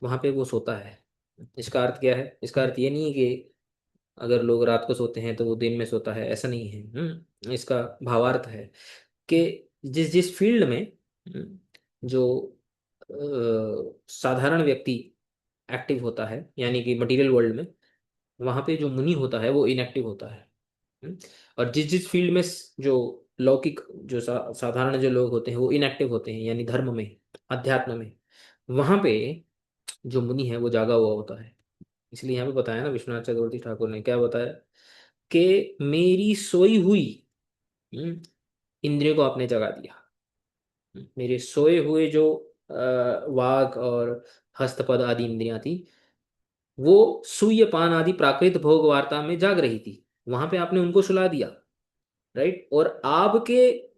S1: वहां पे वो सोता है। इसका अर्थ क्या है? इसका अर्थ ये नहीं है कि अगर लोग रात को सोते हैं तो वो दिन में सोता है, ऐसा नहीं है। इसका भावार्थ है कि जिस जिस फील्ड में जो साधारण व्यक्ति एक्टिव होता है, यानी कि मटेरियल वर्ल्ड में, वहां पे जो मुनि होता है वो इनएक्टिव होता है। हम्म, और जिस जिस फील्ड में जो लौकिक, जो साधारण जो लोग होते हैं वो इनएक्टिव होते हैं, यानी धर्म में, अध्यात्म में, वहां पे जो मुनि है वो जागा हुआ होता है। इसलिए यहाँ पे बताया ना विश्वनाथ चक्रवर्ती ठाकुर ने क्या बताया कि मेरी सोई हुई इंद्रियों को आपने जगा दिया। मेरे सोए हुए जो वाग और हस्तपद आदि इंद्रियां थी, वो सूर्य पान आदि प्राकृत भोग वार्ता में जाग रही थी, वहां पे आपने उनको सुला दिया, राइट। और आपके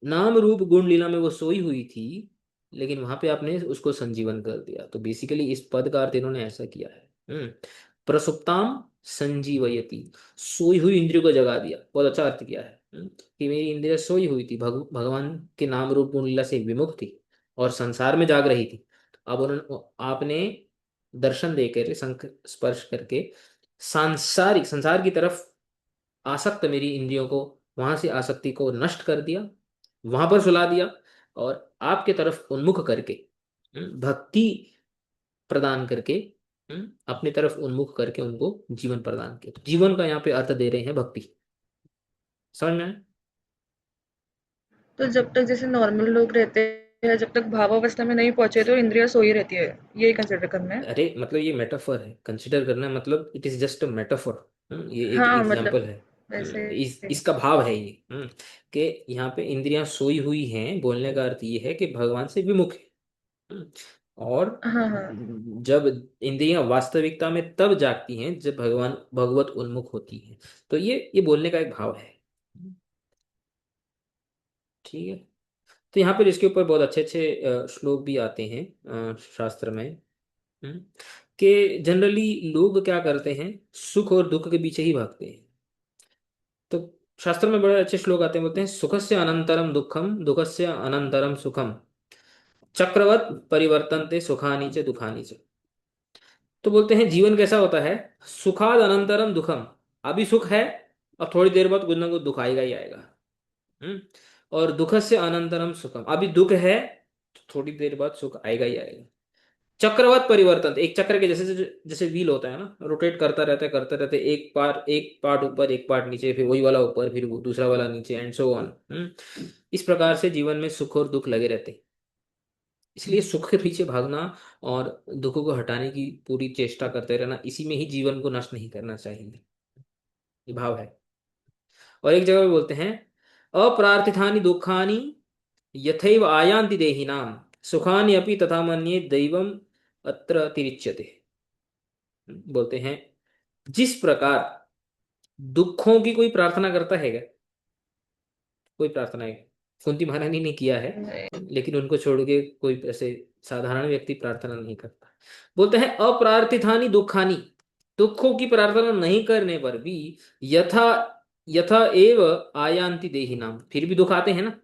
S1: नाम रूप गुण लीला में वो सोई हुई थी, लेकिन वहां पे आपने उसको संजीवन कर दिया। तो बेसिकली इस पद का अर्थ इन्होंने ऐसा किया है। प्रसुप्ताम संजीवयति, सोई हुई इंद्रियों को जगा दिया, बहुत अच्छा अर्थ किया है। कि मेरी इंद्रिया सोई हुई थी, भगवान के नाम रूप गुण लीला से विमुख थी और संसार में जाग रही थी, अब उन्होंने आपने दर्शन देकर शंख स्पर्श करके सांसारिक संसार की तरफ आसक्त मेरी इंद्रियों को, वहां से आसक्ति को नष्ट कर दिया, वहां पर सुला दिया, और आपके तरफ उन्मुख करके भक्ति प्रदान करके अपनी तरफ उन्मुख करके उनको जीवन प्रदान किया। तो जीवन का यहाँ पे अर्थ दे रहे हैं भक्ति। समझ में आया?
S2: तो जब तक जैसे नॉर्मल लोग रहते हैं, जब तक भावावस्था में नहीं पहुंचे तो इंद्रियां सोई रहती है, यही कंसिडर करना है।
S1: अरे मतलब ये मेटाफर है, कंसिडर करना मतलब it is just a metaphor. ये एक
S2: हाँ,
S1: एग्जाम्पल
S2: मतलब
S1: है।
S2: वैसे।
S1: इसका भाव है ये, कि यहाँ पे इंद्रियां सोई हुई हैं, बोलने का अर्थ ये है कि भगवान से विमुख है। और
S2: हाँ, हाँ।
S1: जब इंद्रियां वास्तविकता में तब जागती हैं जब भगवान भगवत उन्मुख होती हैं। तो ये बोलने का एक भाव है। ठीक है। तो यहाँ पर इसके ऊपर बहुत अच्छे अच्छे श्लोक भी आते हैं शास्त्र में। हम्म, कि जनरली लोग क्या करते हैं, सुख और दुख के पीछे ही भागते हैं। तो शास्त्र में बड़े अच्छे श्लोक आते हैं, बोलते हैं सुखस्य अनंतरम दुखम दुखस्य अनंतरम सुखम चक्रवत परिवर्तनते सुखानी च दुखानी च। तो बोलते हैं जीवन कैसा होता है, सुखाद अनंतरम दुखम। अभी सुख है, अब थोड़ी देर बाद कुछ ना कुछ दुख आएगा ही आएगा। हम्म और दुखस्य अनंतरम सुखम, अभी दुख है तो थोड़ी देर बाद सुख आएगा ही आएगा। चक्रवत परिवर्तन, एक चक्र के जैसे जैसे व्हील होता है ना, रोटेट करता रहता है, एक पार्ट ऊपर एक पार्ट नीचे, फिर वही वाला ऊपर, फिर वो दूसरा वाला नीचे, एंड सो ऑन। इस प्रकार से जीवन में सुख और दुख लगे रहते हैं। इसलिए सुख के पीछे भागना और दुख को हटाने की पूरी चेष्टा करते रहना, इसी में ही जीवन को नष्ट नहीं करना चाहिए। ये भाव है। और एक जगह पे बोलते हैं अप्रार्थितानि दुखानि यथैव आयान्ति देहिनाम सुखानि अपि तथा मन्ये दैवम अत्र तिरिच्यते। बोलते हैं जिस प्रकार दुखों की कोई प्रार्थना करता है क्या, कोई प्रार्थना है, कुंती महारानी ने किया है, लेकिन उनको छोड़ के कोई ऐसे साधारण व्यक्ति प्रार्थना नहीं करता। बोलते हैं अप्रार्थितानि दुखानि, दुखों की प्रार्थना नहीं करने पर भी यथा यथा एव आयांति देही नाम, फिर भी दुख आते हैं ना,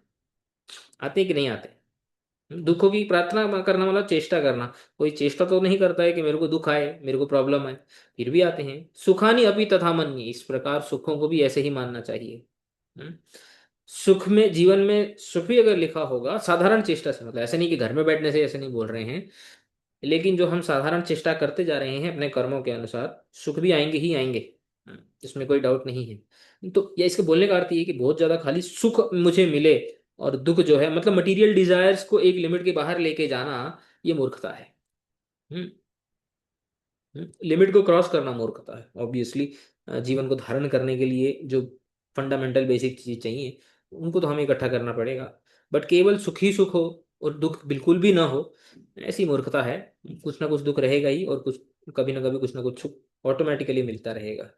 S1: आते हैं कि नहीं आते। दुखों की प्रार्थना करना मतलब चेष्टा करना, कोई चेष्टा तो नहीं करता है कि मेरे को दुख आए, मेरे को प्रॉब्लम आए, फिर भी आते हैं। सुखानी अभी तथा मन्य, इस प्रकार सुखों को भी ऐसे ही मानना चाहिए। हम्म? सुख में, जीवन में सुख भी अगर लिखा होगा साधारण चेष्टा से, मतलब ऐसे नहीं कि घर में बैठने से, ऐसे नहीं बोल रहे हैं, लेकिन जो हम साधारण चेष्टा करते जा रहे हैं अपने कर्मों के अनुसार, सुख भी आएंगे ही आएंगे। इसमें कोई डाउट नहीं है। तो यह इसके बोलने का अर्थ ये है कि बहुत ज्यादा खाली सुख मुझे मिले और दुख जो है, मतलब मटेरियल डिजायर्स को एक लिमिट के बाहर लेके जाना, ये मूर्खता है। हम्म लिमिट को क्रॉस करना मूर्खता है ऑब्वियसली। जीवन को धारण करने के लिए जो फंडामेंटल बेसिक चीज चाहिए, उनको तो हमें इकट्ठा करना पड़ेगा। बट केवल सुख ही सुख हो और दुख बिल्कुल भी ना हो, ऐसी मूर्खता है। कुछ ना कुछ दुख रहेगा ही, और कुछ कभी ना कभी कुछ ना कुछ सुख ऑटोमेटिकली मिलता रहेगा।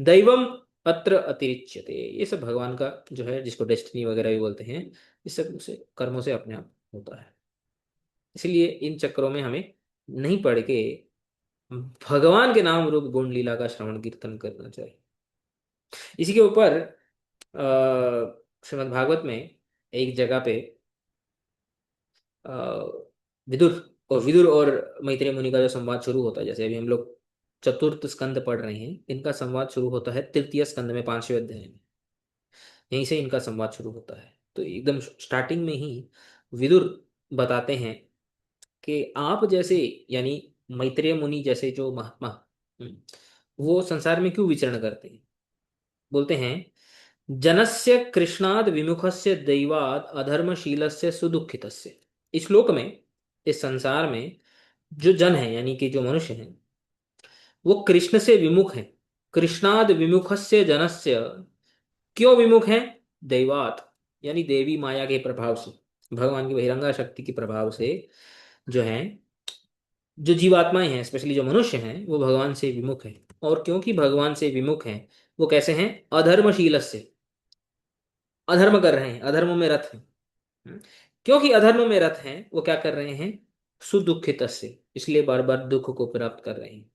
S1: दैवम अत्र अतिरिच्यते, ये सब भगवान का जो है, जिसको डेस्टिनी वगैरह भी बोलते हैं, इस सब से कर्मों से अपने आप होता है। इसलिए इन चक्रों में हमें नहीं पड़ के भगवान के नाम रूप गुण लीला का श्रवण कीर्तन करना चाहिए। इसी के ऊपर श्रीमद् भागवत में एक जगह पे अ, विदुर विदुर और मैत्रेय मुनि का जो संवाद शुरू होता है, जैसे अभी हम लोग चतुर्थ स्कंद पढ़ रहे हैं, इनका संवाद शुरू होता है तृतीय स्कंद में, 5वें अध्याय में। यहीं से इनका संवाद शुरू होता है। तो एकदम स्टार्टिंग में ही विदुर बताते हैं कि आप जैसे, यानी मैत्रेय मुनि जैसे जो महात्मा, हम्म, वो संसार में क्यों विचरण करते हैं। बोलते हैं जनस्य कृष्णाद विमुखस्य दैवाद अधर्मशीलस्य सुदुखितस्य। इस श्लोक में, इस संसार में जो जन है, यानी कि जो मनुष्य हैं, वो कृष्ण से विमुख हैं। कृष्णाद विमुखस्य जनस्य, क्यों विमुख हैं, दैवात, यानी देवी माया के प्रभाव से, भगवान की बहिरंगा शक्ति के प्रभाव से जो है, जो जीवात्माएं हैं, स्पेशली जो मनुष्य हैं, वो भगवान से विमुख हैं। और क्योंकि भगवान से विमुख हैं, वो कैसे हैं, अधर्मशील से, अधर्म कर रहे हैं, अधर्म में रत हैं। हम्म। क्योंकि अधर्म में रत हैं, वो क्या कर रहे हैं, सुदुखित से, इसलिए बार बार दुख को प्राप्त कर रहे हैं।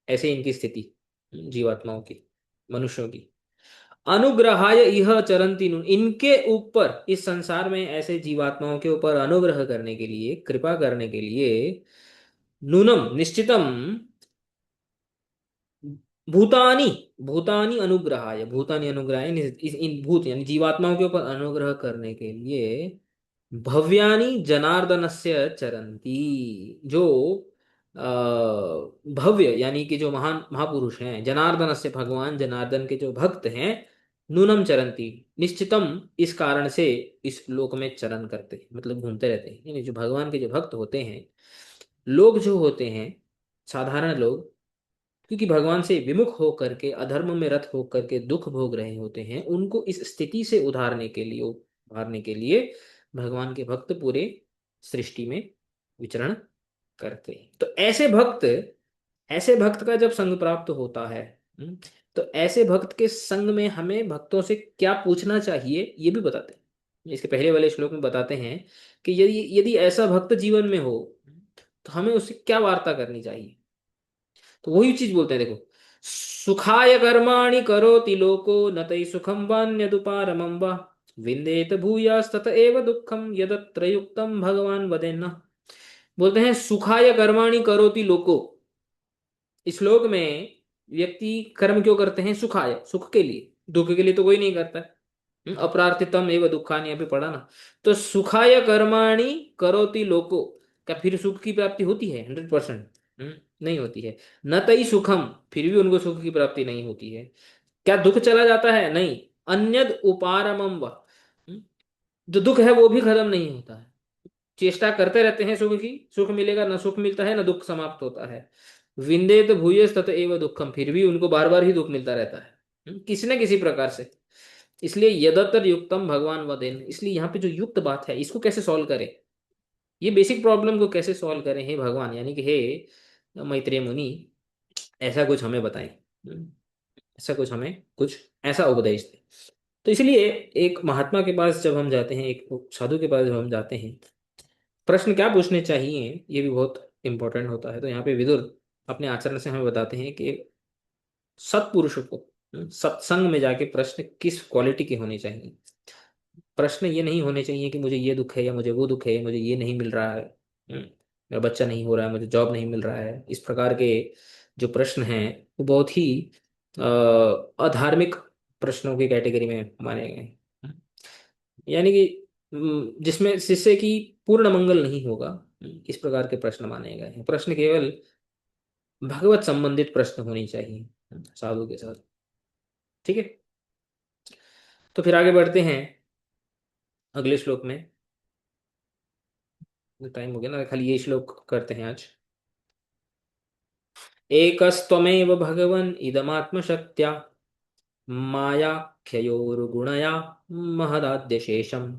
S1: ऐसे इनकी स्थिति जीवात्माओं की, मनुष्यों की। अनुग्रहाय इह चरन्ति नून, इनके ऊपर, इस संसार में ऐसे जीवात्माओं के ऊपर अनुग्रह करने के लिए, कृपा करने के लिए, नूनम निश्चितम, भूतानी, भूतानी अनुग्रहाय, भूतानी अनुग्रहाय, इन भूत यानी जीवात्माओं के ऊपर अनुग्रह करने के लिए, भव्यानि जनार्दनस्य चरन्ति, जो अ, भव्य यानी कि जो महान महापुरुष हैं, जनार्दन से, भगवान जनार्दन के जो भक्त हैं, नूनम चरंती, निश्चितम, इस कारण से इस लोक में चरण करते हैं, मतलब घूमते रहते हैं, यानी जो भगवान के जो भक्त होते हैं, लोग जो होते हैं, साधारण लोग, क्योंकि भगवान से विमुख होकर के, अधर्म में रत होकर के दुख भोग रहे होते हैं, उनको इस स्थिति से उभारने के लिए भगवान के भक्त पूरे सृष्टि में विचरण करते हैं। तो ऐसे भक्त का जब संग प्राप्त होता है, हम्म, तो ऐसे भक्त के संग में हमें भक्तों से क्या पूछना चाहिए ये भी बताते हैं। इसके पहले वाले श्लोक में बताते हैं कि यदि यदि ऐसा भक्त जीवन में हो तो हमें उससे क्या वार्ता करनी चाहिए। तो वही चीज बोलते हैं, देखो, सुखाय कर्माणि करोति लोको न तै सुखम वान्यदुपारमं वा विन्देत भूयास्तत एव दुःखम यदत्र युक्तम भगवान वदेन्न। बोलते हैं सुखाय कर्माणि करोति लोको, इस श्लोक में व्यक्ति कर्म क्यों करते हैं, सुखाय, सुख के लिए, दुख के लिए तो कोई नहीं करता है। अप्रार्थितम एवं दुखानि, अभी पढ़ा ना। तो सुखाय कर्माणि करोति लोको, क्या फिर सुख की प्राप्ति होती है? 100% नहीं होती है। न तई सुखम, फिर भी उनको सुख की प्राप्ति नहीं होती है। क्या दुख चला जाता है? नहीं। अन्यद उपारमम व, जो दुख है वो भी खत्म नहीं होता है, चेष्टा करते रहते हैं सुख की, सुख मिलेगा, न सुख मिलता है, न दुख समाप्त होता है। विंदेत भूयस तत एव दुखम, फिर भी उनको बार बार ही दुख मिलता रहता है, किसी न किसी प्रकार से। इसलिए यदतर युक्तम भगवान वदेन, इसलिए यहाँ पे जो युक्त बात है इसको कैसे सॉल्व करें, ये बेसिक प्रॉब्लम को कैसे सॉल्व करें, हे भगवान, यानी कि हे मैत्रेय मुनि, ऐसा कुछ हमें बताएं, ऐसा कुछ हमें कुछ ऐसा उपदेश दें। तो इसलिए एक महात्मा के पास जब हम जाते हैं, एक साधु के पास जब हम जाते हैं, प्रश्न क्या पूछने चाहिए ये भी बहुत इंपॉर्टेंट होता है। तो यहाँ पे विदुर अपने आचरण से हमें बताते हैं कि सत्पुरुष को सत्संग में जाके प्रश्न किस क्वालिटी के होने चाहिए। प्रश्न ये नहीं होने चाहिए कि मुझे ये दुख है, या मुझे वो दुख है, मुझे ये नहीं मिल रहा है, मेरा बच्चा नहीं हो रहा है, मुझे जॉब नहीं मिल रहा है, इस प्रकार के जो प्रश्न हैं वो बहुत ही अधार्मिक प्रश्नों की कैटेगरी में माने गए हैं। यानी कि जिसमें शिष्य की पूर्ण मंगल नहीं होगा, इस प्रकार के प्रश्न माने गए हैं। प्रश्न केवल भगवत संबंधित प्रश्न होनी चाहिए साधु के साथ। ठीक है, तो फिर आगे बढ़ते हैं अगले श्लोक में। टाइम हो गया ना, खाली ये श्लोक करते हैं आज। एकस्त्वमेव भगवन् इदमात्मशक्त्या मायाख्ययोर्गुणया महदाद्यशेषम्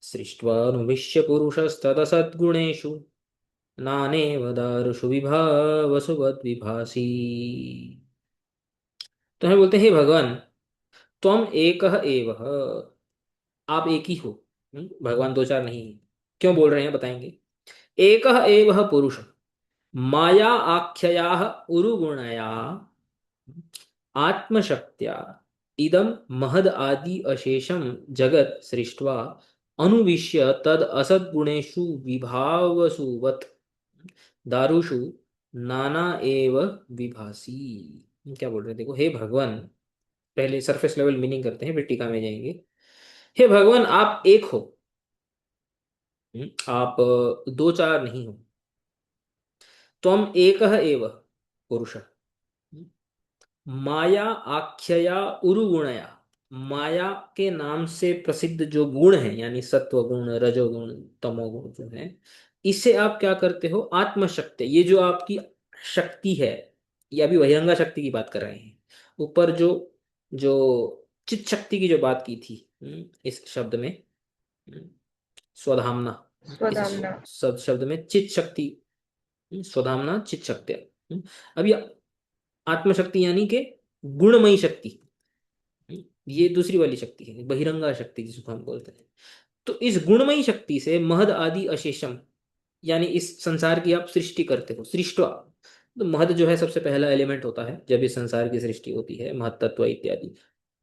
S1: सृष्ट्वानुविश्य पुरुषस्तदसद्गुणेषु नानेव दारुषु विभावसु वद्विभासि। तो हमें बोलते हैं, हे भगवान, त्वम एक एव, आप एक ही हो। भगवान दो चार नहीं है। क्यों बोल रहे हैं बताएंगे। एक एव पुरुष माया आख्यया उरुगुणया आत्मशक्त्या इदम महद आदि अशेषम जगत सृष्ट्वा अनुविश्य तद असद्गुणेषु विभावसु वत् दारुषु नाना एव विभासी। क्या बोल रहे हैं देखो, हे भगवान, पहले सरफेस लेवल मीनिंग करते हैं फिर टीका में जाएंगे। हे भगवान, आप एक हो, आप दो चार नहीं हो। त्वम एक एव पुरुष माया आख्यया उरुगुणया, माया के नाम से प्रसिद्ध जो गुण है, यानी सत्व गुण, रजोगुण, तमोगुण जो है, इससे आप क्या करते हो, आत्मशक्ति, ये जो आपकी शक्ति है, ये अभी बहिरंगा शक्ति की बात कर रहे हैं। ऊपर जो जो चित शक्ति की जो बात की थी, इस शब्द में स्वधामना, इस
S2: स्वधामना।
S1: शब्द में चित शक्ति, स्वधामना चित शक्ति। अभी आत्मशक्ति यानी कि गुणमयी शक्ति, ये दूसरी वाली शक्ति है, बहिरंगा शक्ति जिसको हम बोलते हैं। तो इस गुणमयी शक्ति से महद आदि अशेषम, यानी इस संसार की आप सृष्टि करते हो, सृष्टवा। तो महद जो है सबसे पहला एलिमेंट होता है जब इस संसार की सृष्टि होती है, महत्त्व इत्यादि।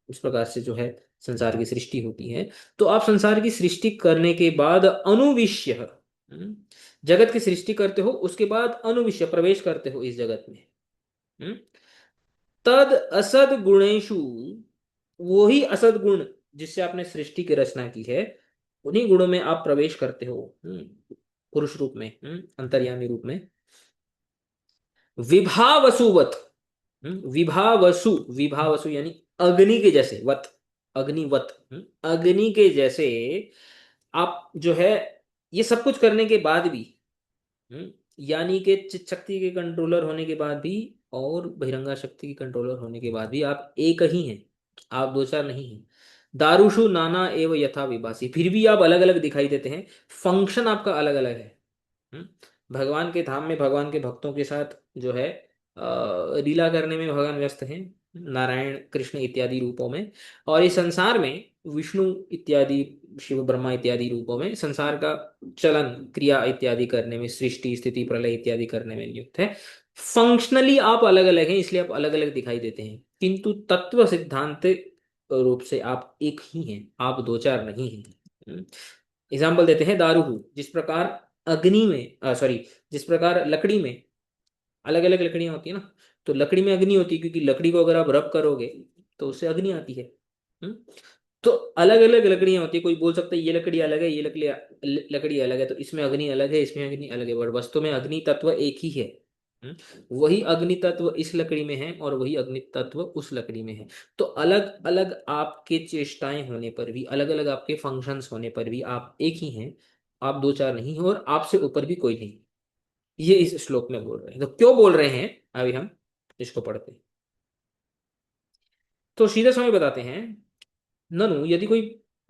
S1: उस प्रकार से जो है संसार की सृष्टि होती है। तो आप संसार की सृष्टि करने के बाद अनुविश्य, जगत की सृष्टि करते हो, उसके बाद अनुविश्य प्रवेश करते हो इस जगत में। हम्म, तद असद गुणेशु, वो ही असद गुण जिससे आपने सृष्टि की रचना की है, उन्हीं गुणों में आप प्रवेश करते हो, पुरुष रूप में, अंतर्यामी रूप में। विभावसुवत, विभावसु, विभावसु यानी अग्नि के जैसे, वत, अग्निवत, अग्नि के जैसे आप जो है ये सब कुछ करने के बाद भी, यानी कि चित शक्ति के कंट्रोलर होने के बाद भी और बहिरंगा शक्ति के कंट्रोलर होने के बाद भी आप एक ही हैं, आप दो चार नहीं हैं। दारुषु नाना एव यथा विभासी, फिर भी आप अलग अलग दिखाई देते हैं, फंक्शन आपका अलग अलग है। हम्म? भगवान के धाम में भगवान के भक्तों के साथ जो है लीला करने में भगवान व्यस्त हैं, नारायण कृष्ण इत्यादि रूपों में, और इस संसार में विष्णु इत्यादि, शिव ब्रह्मा इत्यादि रूपों में संसार का चलन क्रिया इत्यादि करने में, सृष्टि स्थिति प्रलय इत्यादि करने में नियुक्त है। फंक्शनली आप अलग अलग हैं, इसलिए आप अलग अलग दिखाई देते हैं, किंतु तत्व सिद्धांत रूप से आप एक ही हैं, आप दो चार नहीं हैं। एग्जाम्पल देते हैं, दारूहु, जिस प्रकार अग्नि में, सॉरी, जिस प्रकार लकड़ी में अलग अलग लकड़ियां होती है ना, तो लकड़ी में अग्नि होती है क्योंकि लकड़ी को अगर आप रब करोगे तो उससे अग्नि आती है। हम्म? तो अलग अलग लकड़ियां होती है, कोई बोल सकता है ये लकड़ी अलग है, ये लकड़ी लकड़ी अलग है, तो इसमें अग्नि अलग है, इसमें अग्नि अलग है, बट वस्तु में अग्नि तत्व एक ही है। हम्म? वही अग्नि तत्व इस लकड़ी में है और वही अग्नि तत्व उस लकड़ी में है। तो अलग अलग आपके चेष्टाएं होने पर भी, अलग अलग आपके फंक्शंस होने पर भी आप एक ही हैं, आप दो चार नहीं हो, और आपसे ऊपर भी कोई नहीं। ये इस श्लोक में बोल रहे हैं। तो क्यों बोल रहे हैं, अभी हम इसको पढ़ते हैं। तो सीधे समय बताते हैं, ननु, यदि कोई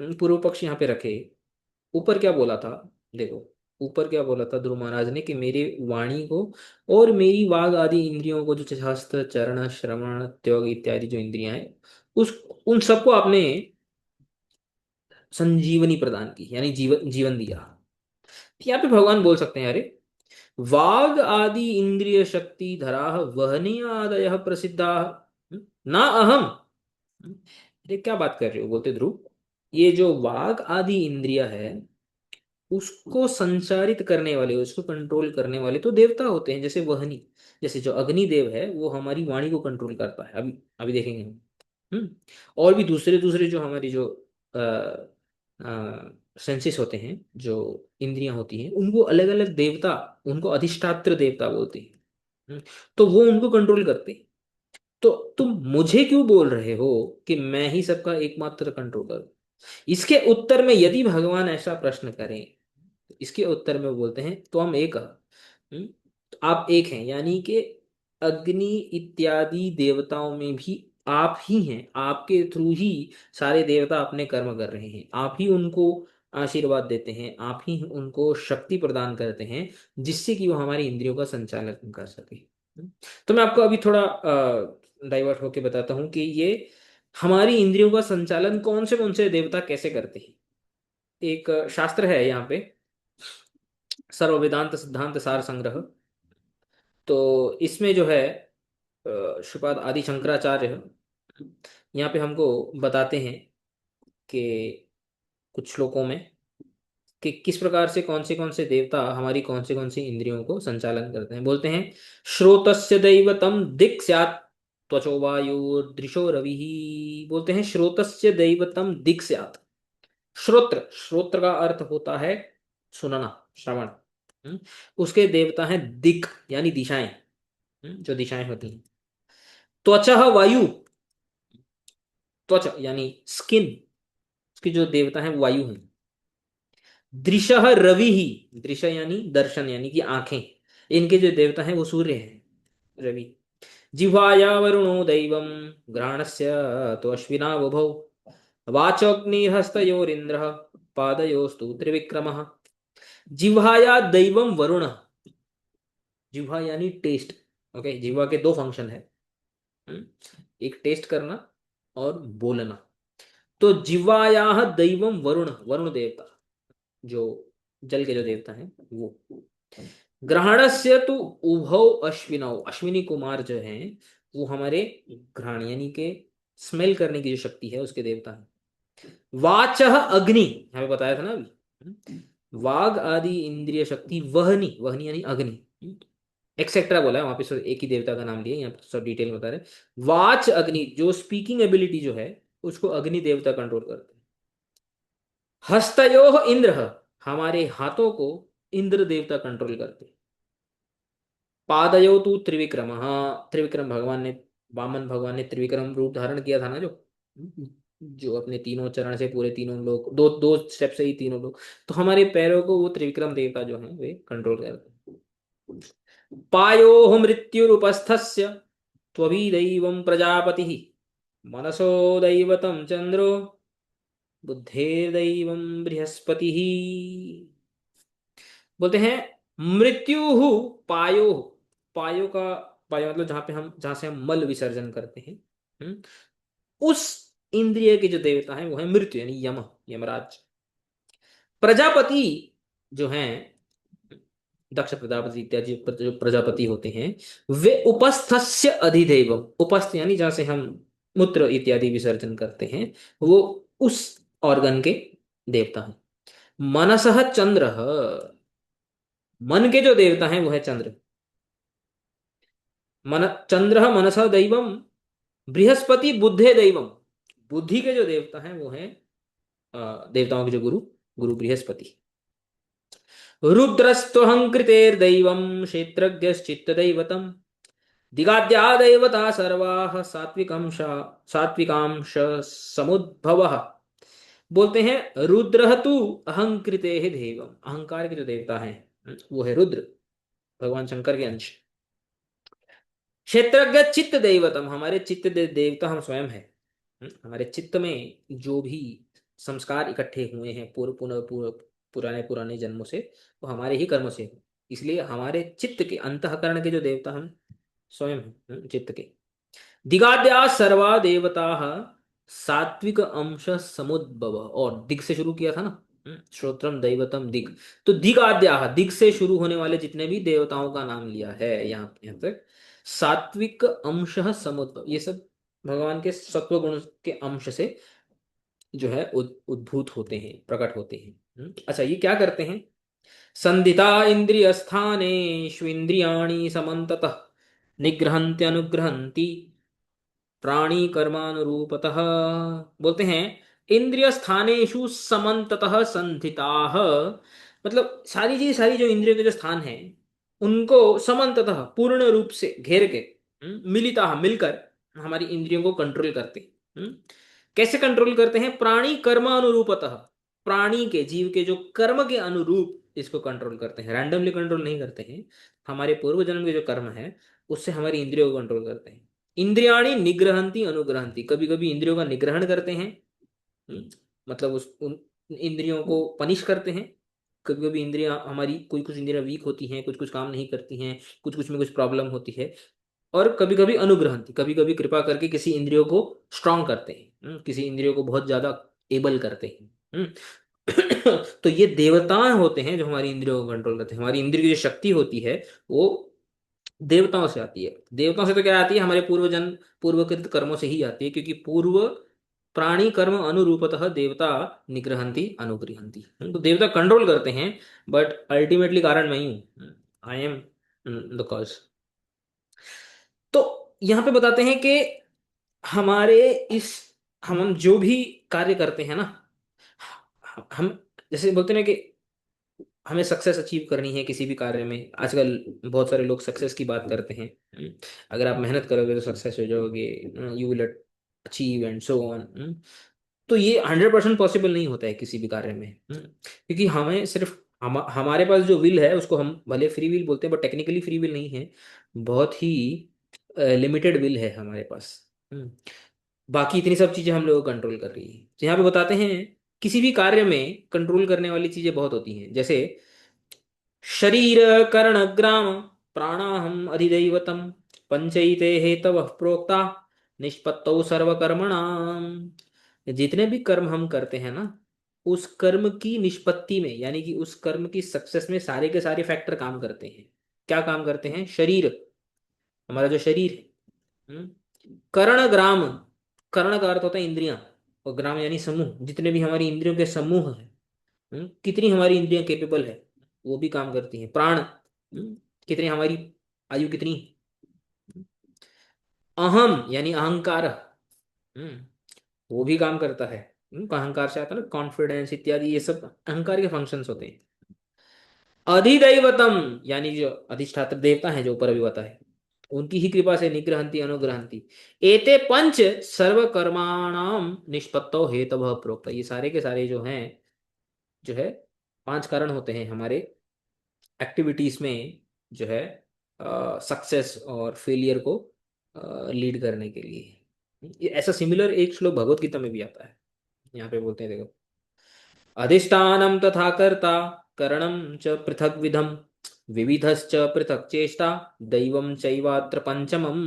S1: पूर्व पक्ष यहाँ पे रखे, ऊपर क्या बोला था, देखो ऊपर क्या बोला था ध्रुव महाराज ने, कि मेरी वाणी को और मेरी वाग आदि इंद्रियों को, जो हस्त चरण श्रवण त्योग इत्यादि जो इंद्रियां हैं, उस उन सबको आपने संजीवनी प्रदान की, यानी जीवन जीवन दिया। यहाँ पे भगवान बोल सकते हैं, अरे वाग आदि इंद्रिय शक्ति धरा वहनी आदय प्रसिद्धा ना अहम। अरे क्या बात कर रहे हो, बोलते ध्रुव, ये जो वाग आदि इंद्रिया है, उसको संचारित करने वाले, उसको कंट्रोल करने वाले तो देवता होते हैं, जैसे वहनी, जैसे जो अग्निदेव है वो हमारी वाणी को कंट्रोल करता है, अभी अभी देखेंगे हम। और भी दूसरे दूसरे जो हमारी जो सेंसेस होते हैं, जो इंद्रियां होती हैं, उनको अलग अलग देवता, उनको अधिष्ठात्र देवता बोलते हैं। तो वो उनको कंट्रोल करते हैं। तो तुम मुझे क्यों बोल रहे हो कि मैं ही सबका एकमात्र कंट्रोलर? इसके उत्तर में यदि भगवान ऐसा प्रश्न करें, तो इसके उत्तर में वो बोलते हैं तो हम एक, तो आप एक हैं, यानी कि अग्नि इत्यादि देवताओं में भी आप ही हैं, आपके थ्रू ही सारे देवता अपने कर्म कर रहे हैं, आप ही उनको आशीर्वाद देते हैं, आप ही उनको शक्ति प्रदान करते हैं, जिससे कि वो हमारी इंद्रियों का संचालन कर सके। तो मैं आपको अभी थोड़ा डाइवर्ट होके बताता हूँ कि ये हमारी इंद्रियों का संचालन कौन से देवता कैसे करते हैं। एक शास्त्र है यहाँ पे, सर्व वेदांत सिद्धांत सार संग्रह। तो इसमें जो है श्रीपाद आदि शंकराचार्य यहाँ पे हमको बताते हैं कि कुछ श्लोकों में, कि किस प्रकार से कौन से देवता हमारी कौन सी इंद्रियों को संचालन करते हैं। बोलते हैं, श्रोतस्य दैवतम दिक् स्यात् त्वचो वायुर्दृशो रवि। बोलते हैं श्रोतस्य दैवतम दिक् स्यात्। श्रोत्र, श्रोत्र का अर्थ होता है सुनना, श्रवण। उसके देवता हैं दिक्, यानी दिशाएं, जो दिशाएं होती हैं। त्वचः वायु, त्वच यानी स्किन, उसकी जो देवता है वायु है। दृशः रवि ही, दृश यानी दर्शन, यानी कि आंखें, इनके जो देवता हैं वो सूर्य हैं, रवि। जिह्वाया वरुणो दैवम, घ्राणस्य तो अश्विना बुभौ, वाचोऽग्निहस्तयोरिन्द्रः, पादयोस्तु त्रिविक्रमः। जिह्वाया दैवम वरुण, जिह्वा यानी टेस्ट। ओके, जिह्वा के दो फंक्शन है, एक टेस्ट करना और बोलना। तो जिह्वाया दैवम वरुण, वरुण देवता जो जल के जो देवता हैं वो। ग्रहणस्य तो उभौ अश्विनौ, अश्विनी कुमार जो हैं वो हमारे घ्राण यानी के स्मेल करने की जो शक्ति है उसके देवता हैं। वाचः अग्नि, हमें बताया था ना अभी, वाग आदि इंद्रिय शक्ति वहनी, वहनी यानी अग्नि, एक्सेट्रा बोला है वहां पे, सब एक ही देवता का नाम लिया, यहाँ पे सब डिटेल बता रहे हैं। वाच अग्नि, जो स्पीकिंग एबिलिटी जो है उसको अग्नि देवता कंट्रोल करते हैं। हस्तयोः इंद्र, हमारे हाथों को इंद्र देवता कंट्रोल करते हैं। पादयो तु त्रिविक्रम, हाँ त्रिविक्रम भगवान ने, वामन भगवान ने त्रिविक्रम रूप धारण किया था ना, जो अपने तीनों चरण से पूरे तीनों लोग, दो दो स्टेप से ही तीनों लोग, तो हमारे पैरों को वो त्रिविक्रम देवता जो है वे कंट्रोल करते हैं। पायोः मृत्युरुपस्थस्य त्वभिदैवं प्रजापतिः, मनसो दैवतं चंद्रो, बुद्धेर्दैवं बृहस्पतिः। बोलते हैं मृत्यु पायो, पायो का, पायो मतलब जहां पे हम, जहां से हम मल विसर्जन करते हैं, उस इंद्रिय के जो देवता हैं वो है मृत्यु यानी यम, यमराज। प्रजापति जो हैं, दक्ष प्रजापति इत्यादि जो प्रजापति होते हैं, वे उपस्थस्य अधिदेवम, उपस्थ यानी जहां से हम मूत्र इत्यादि विसर्जन करते हैं, वो उस ऑर्गन के देवता हैं। मनसः चंद्र, मन के जो देवता हैं वो है चंद्र। मन चंद्र मनसा दैवम, बृहस्पति बुद्धे दैवम, बुद्धि के जो देवता हैं वो हैं देवताओं के जो गुरु, गुरु बृहस्पति। रुद्रस्त्वहंकृतेर्दैवम, क्षेत्रज्ञश्चित्तदैवतम, दिगाद्या दैवता सर्वाः सात्विकांश, सात्विकांश समुद्भवः। बोलते हैं रुद्र तु अहंकृते देवम, अहंकार के जो देवता हैं वो है रुद्र, भगवान शंकर के अंश। क्षेत्रज्ञ चित्त दैवतम, हमारे चित्त देवता हम स्वयं हैं। हमारे चित्त में जो भी संस्कार इकट्ठे हुए हैं पूर्व पुनः पूर्व, पुराने पुराने जन्मों से, वो हमारे ही कर्मों से हैं। इसलिए हमारे चित्त के अंतःकरण के जो देवता हम स्वयं हैं, चित्त के। दिगाद्या सर्वा देवता सात्विक अंश समुद्भव, और दिग से शुरू किया था ना, श्रोत्रम दैवतम दिग, तो दिगाद्या, दिग से शुरू होने वाले जितने भी देवताओं का नाम लिया है यहाँ तक, सात्विक अंश समुद्भव, ये सब भगवान के सत्व गुण के अंश से जो है उद्भूत होते हैं, प्रकट होते हैं। अच्छा, ये क्या करते हैं? संधिता इंद्रिय स्थानेष्विंद्रियाणि समन्ततः निग्रहन्ति अनुग्रहन्ति प्राणी कर्मानुरूपतः। बोलते हैं इंद्रिय स्थानेषु समन्ततः संधिताः, मतलब सारी जो इंद्रियों के जो स्थान हैं उनको समन्ततः पूर्ण रूप से घेर के, मिलिता मिलकर हमारी इंद्रियों को कंट्रोल करते हैं। कैसे कंट्रोल करते हैं? प्राणी कर्म अनुरूपतः, प्राणी के, जीव के जो कर्म के अनुरूप इसको कंट्रोल करते हैं, रैंडमली कंट्रोल नहीं करते हैं। हमारे पूर्व जन्म के जो कर्म है उससे हमारी इंद्रियों को कंट्रोल करते हैं। इंद्रियाणी निग्रहंती अनुग्रहंती, कभी कभी इंद्रियों का निग्रहण करते हैं, मतलब उन इंद्रियों को पनिश करते हैं। कभी कभी इंद्रियां हमारी, कोई कुछ इंद्रियां वीक होती हैं, कुछ कुछ काम नहीं करती हैं, कुछ कुछ में कुछ प्रॉब्लम होती है। और कभी कभी अनुग्रहंती, कभी कभी कृपा करके किसी इंद्रियों को स्ट्रांग करते हैं, किसी इंद्रियों को बहुत ज्यादा एबल करते हैं। तो ये देवताएं होते हैं जो हमारी इंद्रियों को कंट्रोल करते हैं। हमारी इंद्रिय की जो शक्ति होती है वो देवताओं से आती है। देवताओं से तो क्या आती है? हमारे पूर्वजन्म पूर्वकृत कर्मों से ही आती है, क्योंकि पूर्व प्राणी कर्म अनुरूपतः देवता निग्रहंती अनुगृहंती, तो देवता कंट्रोल करते हैं, बट अल्टीमेटली कारण मैं ही हूं, आई एम द कॉज। तो यहाँ पे बताते हैं कि हमारे इस, हम जो भी कार्य करते हैं ना, हम जैसे बोलते हैं ना कि हमें सक्सेस अचीव करनी है किसी भी कार्य में। आजकल बहुत सारे लोग सक्सेस की बात करते हैं, अगर आप मेहनत करोगे तो सक्सेस हो जाओगे, you will achieve and so on. तो ये 100% पॉसिबल नहीं होता है किसी भी कार्य में, क्योंकि हमें सिर्फ हमारे पास जो विल है उसको हम भले फ्री विल बोलते हैं, बट टेक्निकली फ्री विल नहीं है, बहुत ही लिमिटेड विल है हमारे पास। बाकी इतनी सब चीजें हम लोग कंट्रोल कर रही है। तो यहाँ पे बताते हैं किसी भी कार्य में कंट्रोल करने वाली चीजें बहुत होती हैं, जैसे शरीर कर्ण ग्राम प्राणाहम अधिदैवतम, पंचैते हेतव प्रोक्ता निष्पत्तौ सर्वकर्मणाम। जितने भी कर्म हम करते हैं ना, उस कर्म की निष्पत्ति में, यानी कि उस कर्म की सक्सेस में सारे के सारे फैक्टर काम करते हैं। क्या काम करते हैं? शरीर, हमारा जो शरीर है, कर्ण ग्राम, कर्ण का अर्थ होता है इंद्रियां, और ग्राम यानी समूह, जितने भी हमारी इंद्रियों के समूह है। कितनी हमारी इंद्रियां केपेबल है, वो भी काम करती हैं। प्राण, कितनी हमारी आयु कितनी। अहम यानी अहंकार, वो भी काम करता है। अहंकार से आता है ना कॉन्फिडेंस इत्यादि, ये सब अहंकार के फंक्शंस होते हैं। अधिदैवतम यानी जो अधिष्ठात्र देवता है, जो ऊपर अभी बताए, उनकी ही कृपा से निग्रहंती अनुग्रहंती। एते पंच सर्व कर्माणाम निष्पत्तो हेतव प्रोक्त। ये सारे के सारे जो हैं, जो है 5 कारण होते हैं हमारे एक्टिविटीज में, जो है सक्सेस और फेलियर को लीड करने के लिए। ये ऐसा सिमिलर एक श्लोक भगवत गीता में भी आता है। यहाँ पे बोलते हैं, देखो, अधिष्ठानम तथा कर्ता करणम च पृथक विधम विविधश्च पृथक चेष्टा दैवम चैवात्र पंचमम।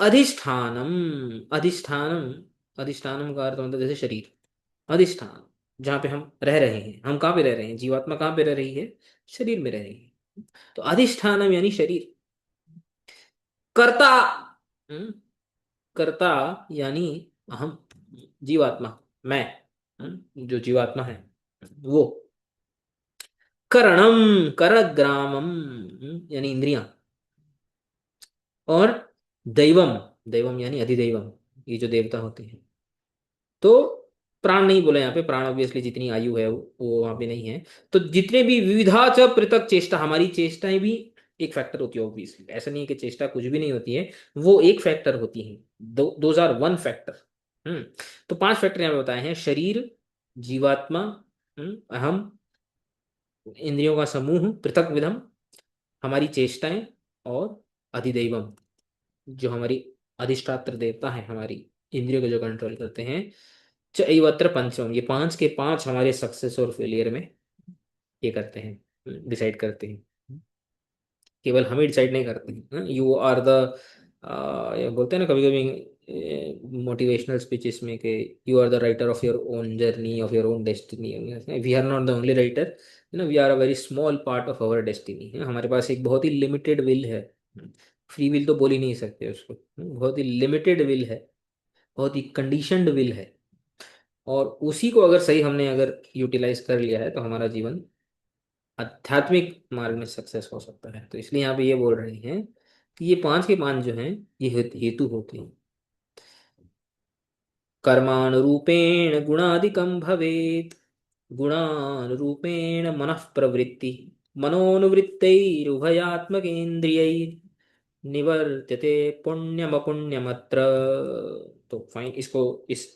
S1: अधिष्ठानम, अधिष्ठानम, अधिष्ठानम का अर्थ मतलब जैसे शरीर, अधिष्ठान जहाँ पे हम रह रहे हैं। हम कहाँ पे रह रहे हैं, जीवात्मा कहाँ पे रह रही है, शरीर में रह रही है। तो अधिष्ठानम यानी शरीर। कर्ता, हम्म, कर्ता यानी अहम, जीवात्मा, मैं, जो जीवात्मा है वो। करणम, करग्रामम, यानी इंद्रियां। और दैवम, दैवम यानी अधिदैवम, ये जो देवता होते हैं। तो प्राण नहीं बोला यहाँ पे, प्राण ऑब्वियसली जितनी आयु है वो वहां पे नहीं है। तो जितने भी विविधा च पृथक चेष्टा, हमारी चेष्टाएं भी एक फैक्टर होती है ऑब्वियसली। ऐसा नहीं है कि चेष्टा कुछ भी नहीं होती है, वो एक फैक्टर होती है। Those are one factor. तो 5 फैक्टर यहाँ पे बताए हैं: शरीर, जीवात्मा, अहम, इंद्रियों का समूह, पृथक विधम, हमारी चेष्टाएं, और अधिदैवम, जो हमारी अधिष्ठात्र देवता है, हमारी इंद्रियों को जो कंट्रोल करते हैं। चैवत्र पंचम, ये 5 के 5 हमारे सक्सेस और फेलियर में ये करते हैं, डिसाइड करते हैं। केवल हम ही डिसाइड नहीं करते। यू आर द, ये बोलते हैं ना कभी कभी मोटिवेशनल स्पीचेस में, कि you are the writer of your own journey, of your own destiny. We are not the only writer, we are a very small part of our destiny. हमारे पास एक बहुत ही लिमिटेड विल है। Free will तो बोल ही नहीं सकते उसको। बहुत ही लिमिटेड विल है, बहुत ही कंडीशनड विल है। और उसी को अगर सही हमने अगर यूटिलाइज कर लिया है, तो हमारा जीवन आध्यात्मिक मार्ग में सक्सेस हो सकता है। तो इसलिए यहाँ पे ये बोल रहे हैं कि ये 5 के 5 जो हैं, ये हेतु होते हैं। कर्मानुरूपेण गुणादिकं भवेत्, गुणानुरूपेण मनः प्रवृत्ति, मनोनुवृत्तैरुभयात्मकेन्द्रियैः निवर्त्यते पुण्यमपुण्यमत्र। तो फाइन, इसको, इस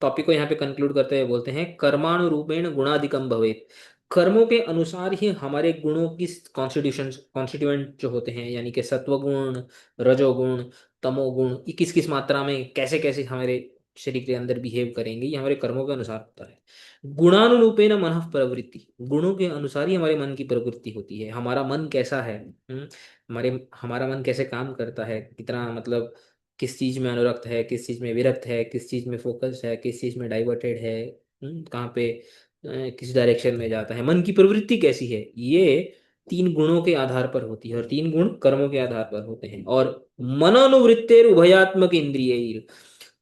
S1: टॉपिक को यहाँ पे कंक्लूड करते हुए बोलते हैं, कर्मानुरूपेण गुणादिकम भवेत्। कर्मों के अनुसार ही हमारे गुणों की कॉन्स्टिट्यूशन, कॉन्स्टिट्यूएंट जो होते हैं, यानी कि सत्वगुण, रजोगुण, तमोगुण, ये किस किस मात्रा में कैसे कैसे हमारे शरीर के अंदर बिहेव करेंगे, ये हमारे कर्मों के अनुसार होता है। गुणानुरूपेण मनः प्रवृत्ति, गुणों के अनुसार ही हमारे मन की प्रवृत्ति होती है। हमारा मन कैसा है, हमारे हमारा मन कैसे काम करता है, कितना मतलब किस चीज में अनुरक्त है, किस चीज में विरक्त है, किस चीज में फोकस है, किस चीज में डाइवर्टेड है, कहाँ पे किस डायरेक्शन में जाता है, मन की प्रवृत्ति कैसी है, ये 3 गुणों के आधार पर होती है। और 3 गुण कर्मों के आधार पर होते हैं। और मनोनुवृत्तेर उभयात्मक इंद्रिय,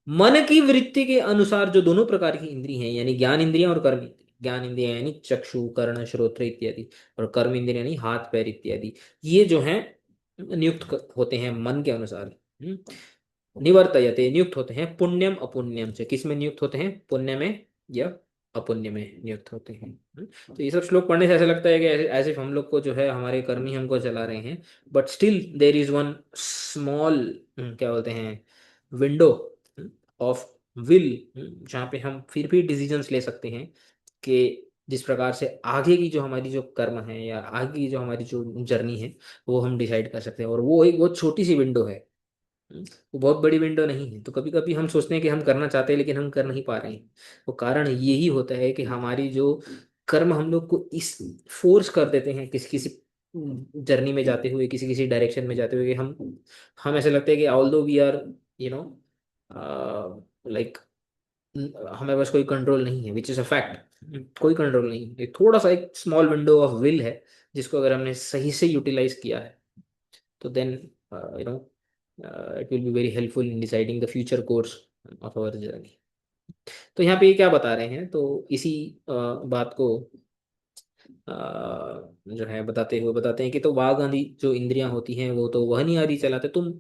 S1: मन की वृत्ति के अनुसार जो दोनों प्रकार की इंद्रिय हैं, यानी ज्ञान इंद्रियां और कर्म इंद्रिय। ज्ञान इंद्रिय यानी चक्षु, कर्ण, श्रोत्र इत्यादि, और कर्म इंद्रिय यानी हाथ, पैर इत्यादि। ये जो हैं नियुक्त होते हैं मन के अनुसार। निवर्तयते, नियुक्त होते हैं पुण्यम अपुण्यम से। किस में नियुक्त होते हैं, पुण्य में या अपुण्य में नियुक्त होते हैं। तो ये सब श्लोक पढ़ने से ऐसा लगता है कि ऐसे हम लोग को जो है हमारे कर्म ही हमको चला रहे हैं। But still there is one small, क्या बोलते हैं, विंडो ऑफ विल, जहाँ पे हम फिर भी डिसीजंस ले सकते हैं, कि जिस प्रकार से आगे की जो हमारी जो कर्म है, या आगे की जो हमारी जो जर्नी है, वो हम डिसाइड कर सकते हैं। और वो एक बहुत छोटी सी विंडो है, वो बहुत बड़ी विंडो नहीं है। तो कभी कभी हम सोचते हैं कि हम करना चाहते हैं, लेकिन हम कर नहीं पा रहे हैं। वो कारण यही होता है कि हमारी जो कर्म हम लोग को इस फोर्स कर देते हैं किसी किसी जर्नी में जाते हुए, किसी किसी डायरेक्शन में जाते हुए, कि हम ऐसे लगता है कि although we are, you know, like, हमारे पास कोई कंट्रोल नहीं है, विच इज अ फैक्ट। कोई कंट्रोल नहीं है। थोड़ा सा एक स्मॉल विंडो ऑफ विल है, जिसको अगर हमने सही से यूटिलाइज किया है, तो then, you know, it will be very helpful in deciding the future course of our journey. तो यहाँ पे ये क्या बता रहे हैं, तो इसी बात को जो है बताते हैं कि तो वाघ आदि जो इंद्रियां होती हैं वो तो वह नहीं आदि चलाते, तुम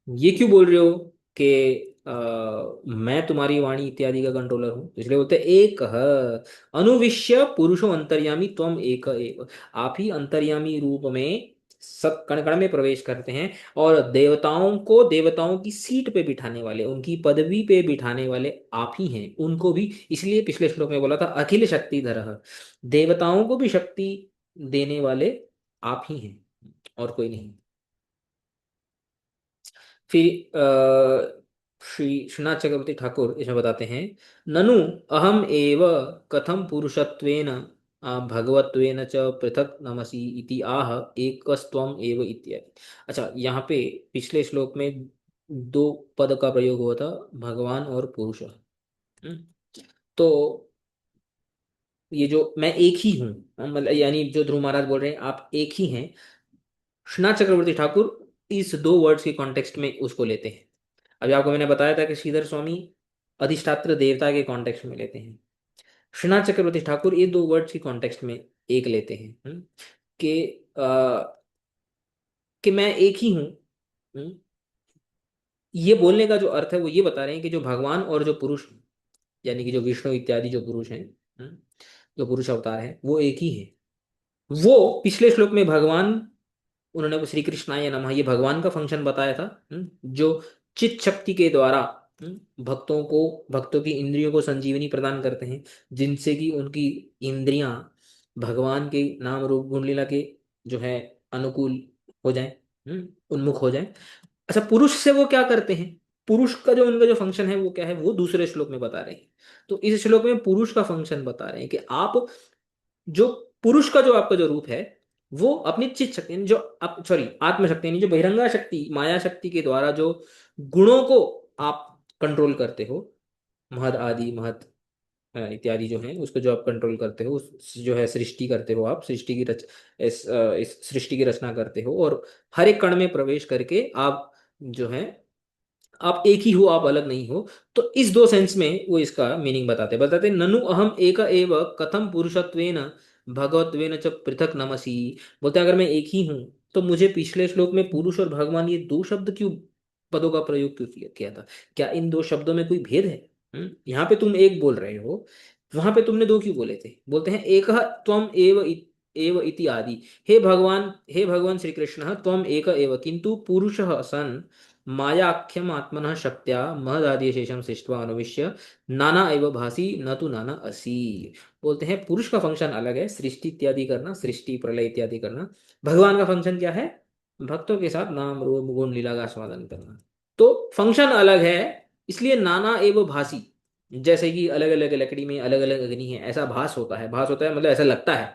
S1: ये क्यों बोल रहे हो कि मैं तुम्हारी वाणी इत्यादि का कंट्रोलर हूँ। तो इसलिए बोलते हैं एक अनुविश्य पुरुषो अंतर्यामी त्वम एक एव, आप ही अंतर्यामी रूप में सब कण कण में प्रवेश करते हैं और देवताओं को देवताओं की सीट पे बिठाने वाले, उनकी पदवी पे बिठाने वाले आप ही हैं, उनको भी। इसलिए पिछले श्लोक में बोला था अखिल शक्तिधर, देवताओं को भी शक्ति देने वाले आप ही हैं और कोई नहीं। फिर श्री श्रीनाथ चक्रवर्ती ठाकुर इसमें बताते हैं, ननु अहम एव कथम पुरुषत्वेन भगवत्वेन च पृथक नमसि इति आह एकस्त्वम एव इत्यादि। अच्छा, यहाँ पे पिछले श्लोक में दो पद का प्रयोग हुआ था, भगवान और पुरुष। तो ये जो मैं एक ही हूँ, मतलब यानी जो ध्रुव महाराज बोल रहे हैं आप एक ही हैं, श्रीनाथ चक्रवर्ती ठाकुर इस दो वर्ड्स के कॉन्टेक्स्ट में उसको लेते हैं। अभी आपको मैंने बताया था कि श्रीधर स्वामी अधिष्ठात्र देवता के कॉन्टेक्स्ट में लेते हैं, श्रीनाथ चक्रवर्ती ठाकुर ये दो वर्ड्स के कॉन्टेक्स्ट में एक लेते हैं। कि कि मैं एक ही हूँ। ये बोलने का जो अर्थ है वो ये बता रहे हैं कि जो भगवान और जो पुरुष, यानी कि जो विष्णु इत्यादि जो पुरुष हैं, जो पुरुष अवतार हैं, वो एक ही है। वो पिछले श्लोक में भगवान, उन्होंने वो श्री कृष्णाय नमः ये भगवान का फंक्शन बताया था, जो चित शक्ति के द्वारा भक्तों को, भक्तों की इंद्रियों को संजीवनी प्रदान करते हैं, जिनसे कि उनकी इंद्रियां भगवान के नाम रूप गुण लीला के जो है अनुकूल हो जाएं, उन्मुख हो जाएं। अच्छा, पुरुष से वो क्या करते हैं, पुरुष का जो उनका जो फंक्शन है वो क्या है, वो दूसरे श्लोक में बता रहे हैं। तो इस श्लोक में पुरुष का फंक्शन बता रहे हैं कि आप जो पुरुष का जो आपका जो रूप है वो अपनी चित शक्ति, जो आप सॉरी आत्मशक्ति, यानी जो बहिरंगा शक्ति माया शक्ति के द्वारा जो गुणों को आप कंट्रोल करते हो, महद आदि महत इत्यादि जो है उसको जो आप कंट्रोल करते हो, उस जो है सृष्टि करते हो, आप सृष्टि की इस सृष्टि की रचना करते हो, और हर एक कण में प्रवेश करके आप जो है आप एक ही हो, आप अलग नहीं हो। तो इस दो सेंस में वो इसका मीनिंग बताते ननु अहम एक एव कथम पुरुषत्वेन भगवत्वेन च पृथक नमसी। बोलते हैं अगर मैं एक ही हूं तो मुझे पिछले श्लोक में पुरुष और भगवान ये दो शब्द क्यों, पदों का प्रयोग क्यों किया था, क्या इन दो शब्दों में कोई भेद है? यहाँ पे तुम एक बोल रहे हो, वहां पे तुमने दो क्यों बोले थे? बोलते हैं एक त्वम एव इति आदि, हे भगवान श्री कृष्ण त्वम एक एव किंतु पुरुषः सन मायाख्यम आत्मनः शक्त्या महदादि शेषम सृष्ट्वा अनुविश्य नाना एव भासी न तो नाना असी। बोलते हैं पुरुष का फंक्शन अलग है, सृष्टि इत्यादि करना, सृष्टि प्रलय इत्यादि करना। भगवान का फंक्शन क्या है? भक्तों के साथ नाम रूप गुण लीला का आस्वादन करना। तो फंक्शन अलग है, इसलिए नाना एव भासी, जैसे कि अलग अलग लकड़ी में अलग अलग अग्नि है, ऐसा भास होता है, भास होता है मतलब ऐसा लगता है।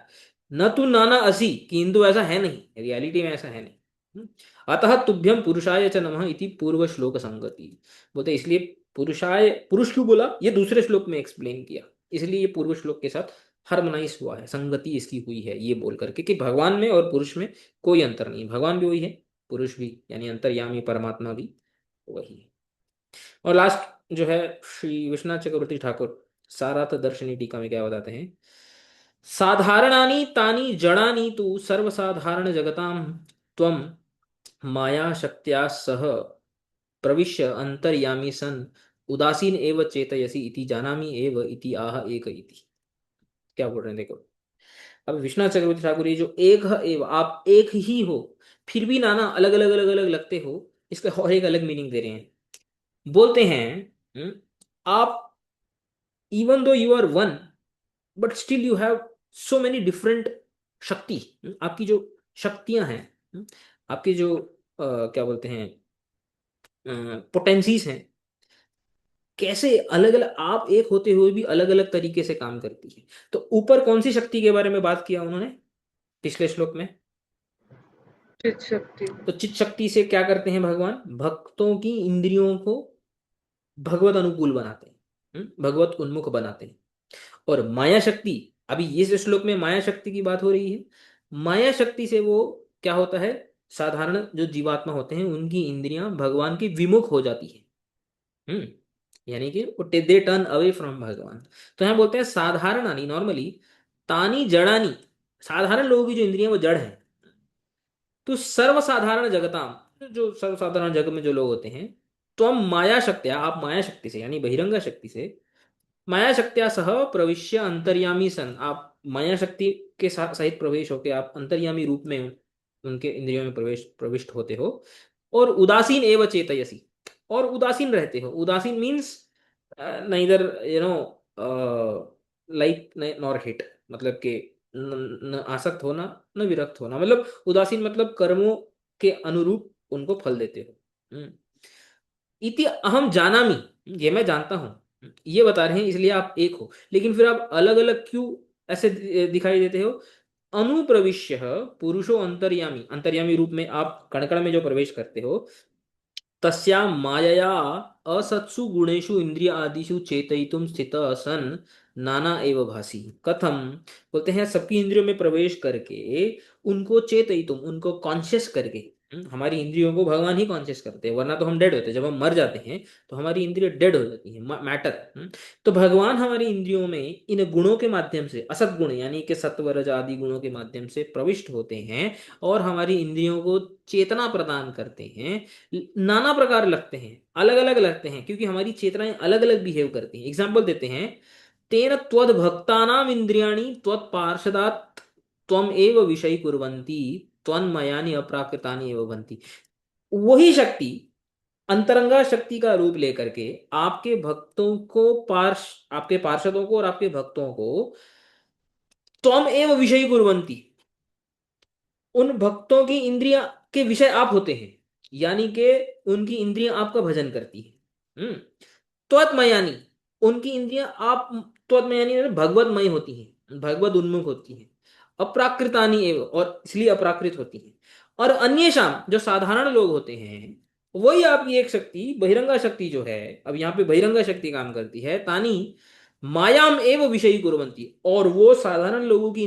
S1: न तो नाना असी, किंतु ऐसा है नहीं, रियलिटी में ऐसा है नहीं। अतः तुभ्यम पुरुषाय च नमः इति पूर्व श्लोक संगति। बोलते इसलिए पुरुषाय, पुरुष क्यों बोला ये दूसरे श्लोक में एक्सप्लेन किया, इसलिए ये पूर्व श्लोक के साथ हार्मोनाइज हुआ है, संगति इसकी हुई है, ये बोल करके कि भगवान में और पुरुष में कोई अंतर नहीं, भगवान भी वही है, पुरुष भी, यानी अंतर्यामी परमात्मा भी वही है। और लास्ट जो है श्री विश्वनाथ चक्रवर्ती ठाकुर साराथ दर्शनी टीका में क्या बताते हैं, साधारणानि तानि जड़ानि तु सर्वसाधारण जगताम त्वम माया शक्त्या सह प्रविश्य अंतर्यामी सन उदासीन एव चेतयसि इति जानामि एव इति आह एक इति। क्या बोल रहे हैं देखो, अब विश्वनाथ चक्रवर्ती ठाकुर ये जो एक है एव, आप एक ही हो फिर भी नाना अलग अलग अलग अलग लगते हो, इसका और एक अलग मीनिंग दे रहे हैं। बोलते हैं आप even though you are one but still you have so many different शक्ति। आपकी जो शक्तियां हैं, आपकी जो क्या बोलते हैं पोटेंसीज हैं, कैसे अलग अलग आप एक होते हुए भी अलग अलग तरीके से काम करती है। तो ऊपर कौन सी शक्ति के बारे में बात किया उन्होंने पिछले श्लोक में?
S2: चित शक्ति।
S1: तो चित शक्ति से क्या करते हैं भगवान? भक्तों की इंद्रियों को भगवत अनुकूल बनाते हैं, भगवत उन्मुख बनाते हैं। और माया शक्ति, अभी इस श्लोक में माया शक्ति की बात हो रही है, माया शक्ति से वो क्या होता है? साधारण जो जीवात्मा होते हैं उनकी इंद्रियां भगवान के विमुख हो जाती है। यानी कि दे टर्न अवे फ्रॉम भगवान। तो यहाँ बोलते हैं साधारणानी, नॉर्मली, तानी जड़ानी, साधारण लोगों की जो इंद्रियां वो जड़ है। तो सर्वसाधारण जगताम, जो सर्वसाधारण जगत में जो लोग होते हैं, तो हम माया शक्तिया, आप माया शक्ति से यानी बहिरंगा शक्ति से, माया शक्तिया सह प्रविश्य अंतर्यामी सन, आप माया शक्ति के साथ सहित प्रवेश होके आप अंतर्यामी रूप में उनके इंद्रियों में प्रविष्ट होते हो। और उदासीन एवं चेतयसी, और उदासीन रहते हो। उदासीन means neither like nor hit, मतलब कि न आसक्त होना न विरक्त होना, मतलब उदासीन मतलब कर्मों के अनुरूप उनको फल देते हो। इति अहम जानामि, ये मैं जानता हूं, ये बता रहे हैं इसलिए आप एक हो। लेकिन फिर आप अलग अलग क्यों ऐसे दिखाई देते हो? अनुप्रविश्य पुरुषो अंतर्यामी, अंतर्यामी रूप में आप कण कण में जो प्रवेश करते हो, तस्यां मायया असत्सु गुणेषु इंद्रिय आदिषु चेतयितुम स्थितः सन नाना एव भासी। कथम, बोलते हैं सबकी इंद्रियों में प्रवेश करके उनको चेतयितुम, उनको कॉन्शियस करके, हमारी इंद्रियों को भगवान ही कॉन्शियस करते हैं, वरना तो हम डेड होते हैं। जब हम मर जाते हैं तो हमारी इंद्रिय डेड हो जाती है, मैटर। तो भगवान हमारी इंद्रियों में इन गुणों के माध्यम से, असत गुण यानी कि सत्व रज आदि गुणों के माध्यम से प्रविष्ट होते हैं और हमारी इंद्रियों को चेतना प्रदान करते हैं। नाना प्रकार लगते हैं, अलग अलग लगते हैं, क्योंकि हमारी चेतनाएं अलग अलग बिहेव करती हैं। एग्जाम्पल देते हैं, तेन त्वद भक्तानाम इंद्रियाणि त्वत् पार्षदात् त्वम एव विषय कुर्वन्ति त्वन्मयानि अप्राकृतानि एव भवन्ति। वही शक्ति अंतरंगा शक्ति का रूप लेकर के आपके भक्तों को, आपके पार्षदों को और आपके भक्तों को त्वम एव विषय कुर्वन्ति, उन भक्तों की इंद्रियां के विषय आप होते हैं, यानी कि उनकी इंद्रियां आपका भजन करती है। त्वत्मयानी, उनकी इंद्रियां आप, त्वत्मयानी मतलब भगवतमय होती हैं, भगवत उन्मुख होती हैं। अप्राकृतानी एवं, और इसलिए अपराकृत होती हैं। और अन्य शाम, जो साधारण लोग होते हैं, वही आपकी एक शक्ति बहिरंगा शक्ति जो है, अब यहाँ पे बहिरंगा शक्ति काम करती है, तानी मायाम एवं विषयी कुर्वन्ति, और वो साधारण लोगों की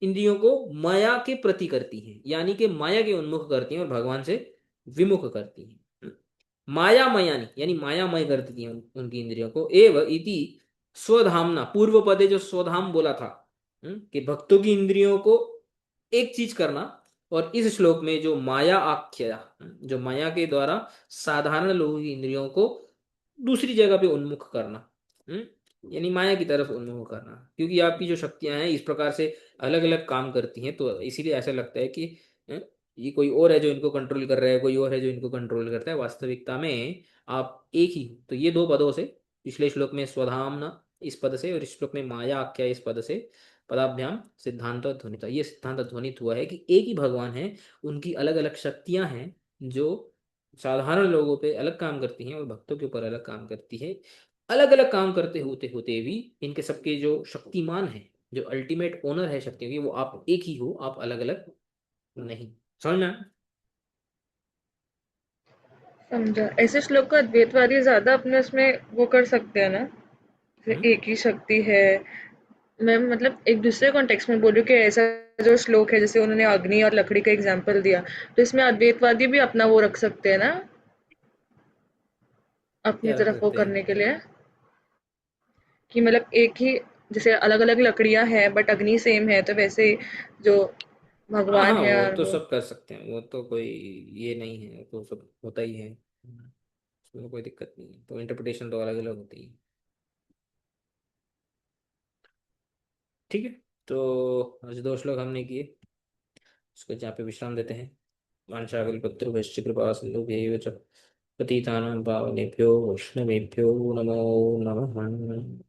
S1: इंद्रियों को माया के प्रति करती हैं, यानी कि माया के उन्मुख करती हैं और भगवान से विमुख करती हैं। मायामयानी यानी मायामय करती हैं उनकी इंद्रियों को। एव इति स्वधामना, पूर्व पदे जो स्वधाम बोला था, कि भक्तों की इंद्रियों को एक चीज करना, और इस श्लोक में जो माया आख्या, जो माया के द्वारा साधारण लोगों की इंद्रियों को दूसरी जगह पे उन्मुख करना, यानी माया की तरफ उन्मुख करना, क्योंकि आपकी जो शक्तियां हैं इस प्रकार से अलग अलग काम करती हैं, तो इसीलिए ऐसा लगता है कि ये कोई और है जो इनको कंट्रोल कर रहा है, कोई और है जो इनको कंट्रोल करता है। वास्तविकता में आप एक ही हो। तो ये दो पदों से, पिछले श्लोक में स्वधामना इस पद से और इस श्लोक में माया आख्या इस पद से, पदाभ्याम सिद्धांत ध्वनित, ये सिद्धांत ध्वनित हुआ है कि एक ही भगवान है, उनकी अलग अलग शक्तियां हैं जो साधारण लोगों पे अलग काम करती हैं और भक्तों के ऊपर अलग काम करती है। अलग अलग काम करते होते होते भी इनके सबके जो शक्तिमान है, जो अल्टीमेट ओनर है शक्तियों की, वो आप एक ही हो, आप अलग अलग नहीं। समझ में आया?
S2: समझा। ऐसे श्लोक को अद्वैतवादी ज्यादा अपने उसमें वो कर सकते हैं ना,
S1: हम्म?
S2: जैसे एक ही शक्ति है। मैं मतलब एक दूसरे कॉन्टेक्स्ट में बोल रही हूँ कि ऐसा जो श्लोक है, जैसे उन्होंने अग्नि और लकड़ी का एग्जाम्पल दिया, तो इसमें अद्वैतवादी भी अपना वो रख सकते हैं ना, अपनी
S1: क्या रख
S2: तरफ वो
S1: सकते हैं?
S2: करने के लिए, कि मतलब एक ही, जैसे अलग अलग लकड़ियां हैं बट अग्नि सेम है, तो वैसे ही जो
S1: हाँ
S2: भगवान
S1: हाँ,
S2: है
S1: वो
S2: और
S1: तो
S2: वो।
S1: सब कर सकते हैं, वो तो कोई ये नहीं है, तो सब होता ही है। उसमें कोई दिक्कत नहीं है, तो इंटरप्रिटेशन तो अलग अलग होती है। ठीक है, तो आज दो श्लोक हमने किए, उसको जहाँ पे विश्राम देते हैं। वाञ्छाकल्पतरुभ्यश्च कृपा सिन्धुभ्यैव च पतितानां पावनेभ्यो वैष्णवेभ्यो नमो नमः।